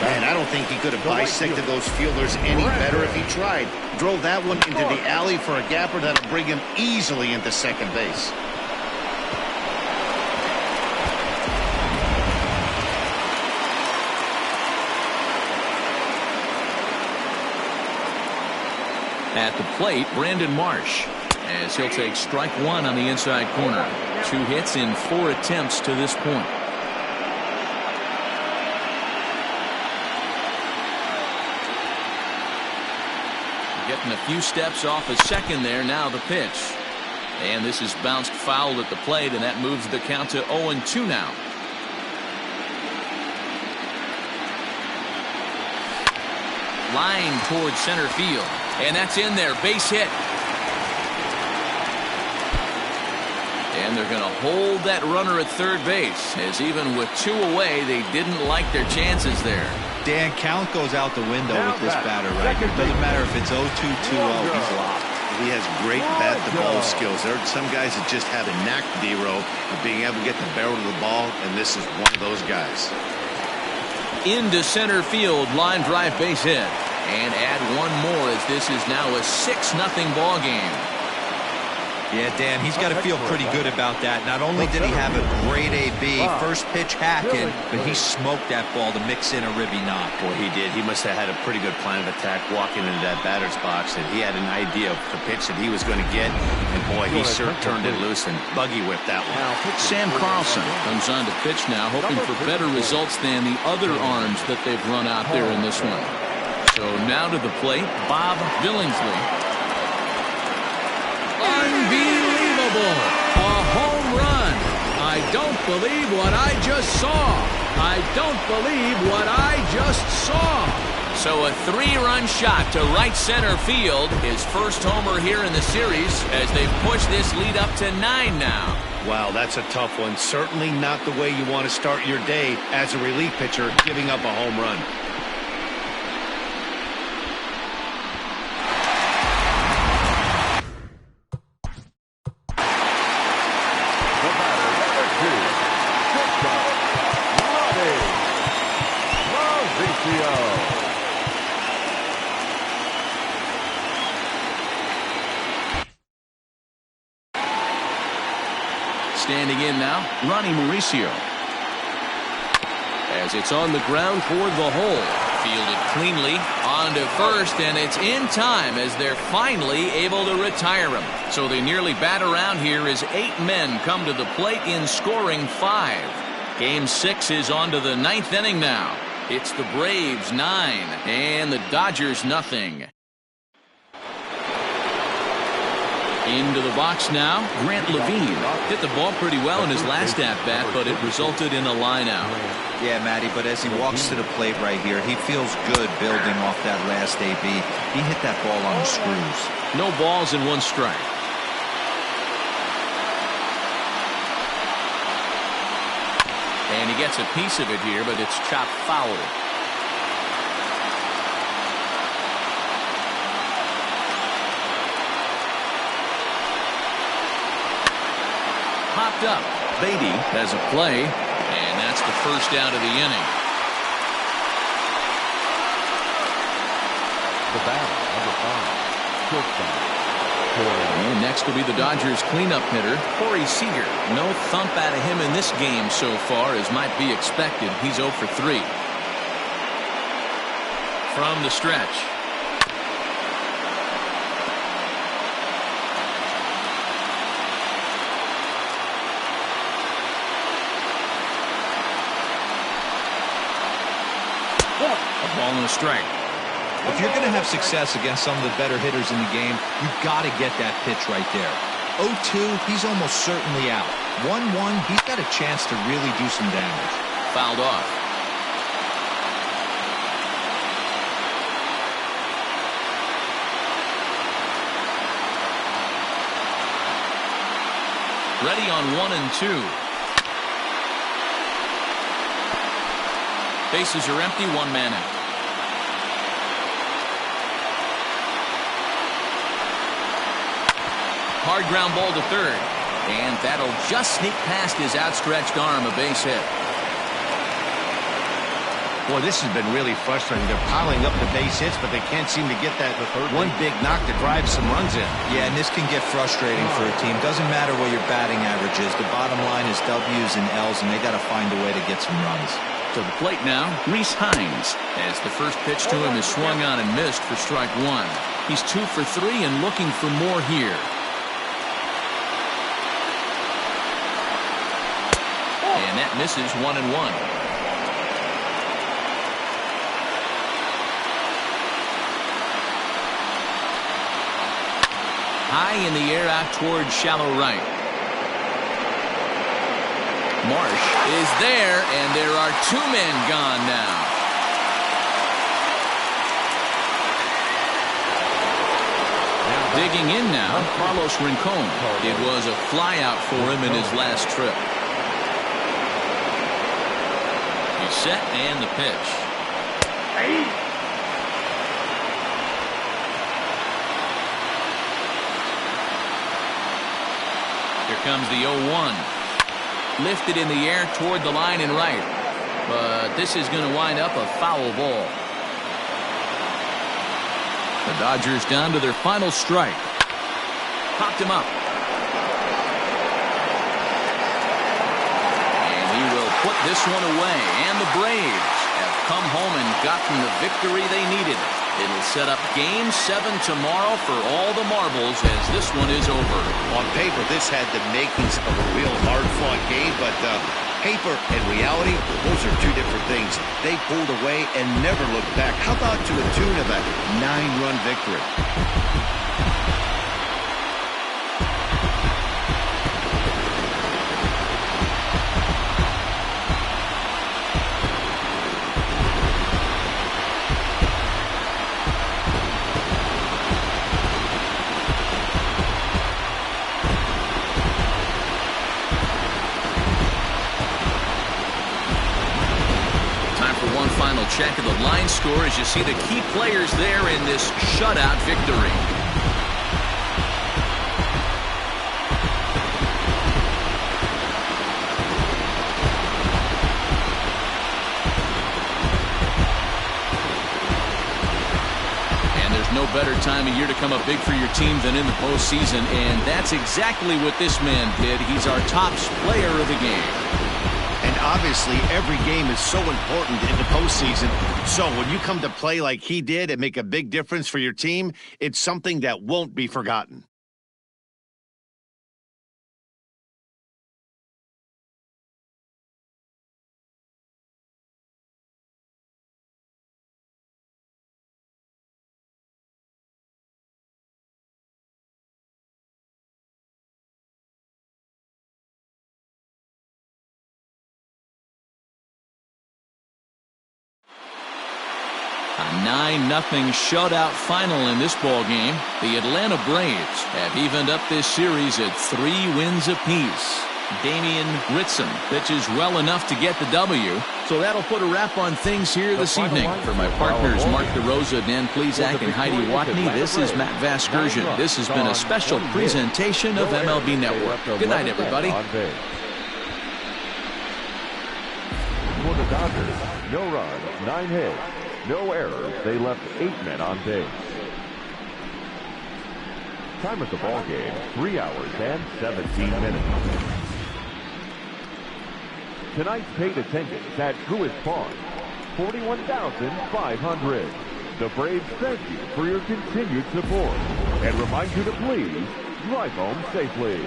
Man, I don't think he could have bisected those fielders any better if he tried. Drove that one into the alley for a gapper that'll bring him easily into second base. At the plate, Brandon Marsh, as he'll take strike 1 on the inside corner. 2 hits in 4 attempts to this point. Getting a few steps off a second there. Now the pitch. And this is bounced foul at the plate, and that moves the count to 0-2 now. Line towards center field. And that's in there. Base hit. And they're going to hold that runner at third base, as even with 2 away, they didn't like their chances there. Dan, count goes out the window with this batter right here. Doesn't matter if it's 0-2, 2-0, he's locked. He has great bat-to-ball skills. There are some guys that just have a knack, D-Row, of being able to get the barrel of the ball, and this is one of those guys. Into center field, line drive base hit. And add 1 more as this is now a 6-0 ball game. Yeah, Dan, he's got to feel pretty good about that. Not only did he have a great AB, first pitch hacking, but he smoked that ball to mix in a ribby knock. Boy, he did. He must have had a pretty good plan of attack walking into that batter's box, and he had an idea of the pitch that he was going to get, and boy, he sure turned it loose and buggy whipped that one. Sam Carlson comes on to pitch now, hoping for better results than the other arms that they've run out there in this one. So now to the plate, Bob Billingsley. Unbelievable! A home run! I don't believe what I just saw! I don't believe what I just saw! So a 3-run shot to right center field. His first homer here in the series as they push this lead up to 9 now. Wow, that's a tough one. Certainly not the way you want to start your day as a relief pitcher, giving up a home run. Standing in now, Ronnie Mauricio. As it's on the ground toward the hole. Fielded cleanly on to first, and it's in time as they're finally able to retire him. So they nearly bat around here as 8 men come to the plate in scoring 5. Game 6 is on to the 9th inning now. It's the Braves 9 and the Dodgers nothing. Into the box now, Grant Levine. Hit the ball pretty well in his last at-bat, but it resulted in a line-out. Yeah, Matty, but as he walks to the plate right here, he feels good building off that last AB. He hit that ball on the screws. No balls and 1 strike. And he gets a piece of it here, but it's chopped foul. Popped up. Beatty has a play, and that's the first out of the inning. The batter, number 5, shortstop, Corey. And next will be the Dodgers cleanup hitter, Corey Seager. No thump out of him in this game so far, as might be expected. He's 0 for 3. From the stretch. A ball and a strike. If you're going to have success against some of the better hitters in the game, you've got to get that pitch right there. 0-2, he's almost certainly out. 1-1, he's got a chance to really do some damage. Fouled off. Ready on 1 and 2. Bases are empty, 1 man out. Hard ground ball to third. And that'll just sneak past his outstretched arm, a base hit. Boy, this has been really frustrating. They're piling up the base hits, but they can't seem to get that one big knock to drive some runs in. Yeah, and this can get frustrating for a team. Doesn't matter what your batting average is. The bottom line is W's and L's, and they got to find a way to get some runs. To the plate now, Reese Hines, as the first pitch to him is swung on and missed for strike 1. He's 2 for 3 and looking for more here. And that misses 1 and 1. High in the air out towards shallow right. Marsh is there, and there are 2 men gone now. Digging in now, Carlos Rincon. It was a flyout for him in his last trip. He's set, and the pitch. Here comes the 0-1. Lifted in the air toward the line and right. But this is going to wind up a foul ball. The Dodgers down to their final strike. Popped him up. And he will put this one away. And the Braves have come home and gotten the victory they needed. It'll set up Game 7 tomorrow for all the marbles as this one is over. On paper, this had the makings of a real hard-fought game, but paper and reality, those are 2 different things. They pulled away and never looked back. How about to a tune of a 9-run victory? Check of the line score as you see the key players there in this shutout victory. And there's no better time of year to come up big for your team than in the postseason, and that's exactly what this man did. He's our top player of the game. And obviously, every game is so important in the postseason. So when you come to play like he did and make a big difference for your team, it's something that won't be forgotten. A 9-0 shutout final in this ball game. The Atlanta Braves have evened up this series at 3 wins apiece. Damien Ritson pitches well enough to get the W. So that'll put a wrap on things here this evening. For my partners Mark DeRosa, Dan Plesac, and Heidi Watney, this is Matt Vasgersian. This has been a special presentation of MLB Network. Good night, everybody. For the Dodgers, no runs, 9 hits, no errors. They left 8 men on base. Time of the ball game, 3 hours and 17 minutes. Tonight's paid attendance at Truist Park, 41,500. The Braves thank you for your continued support and remind you to please drive home safely.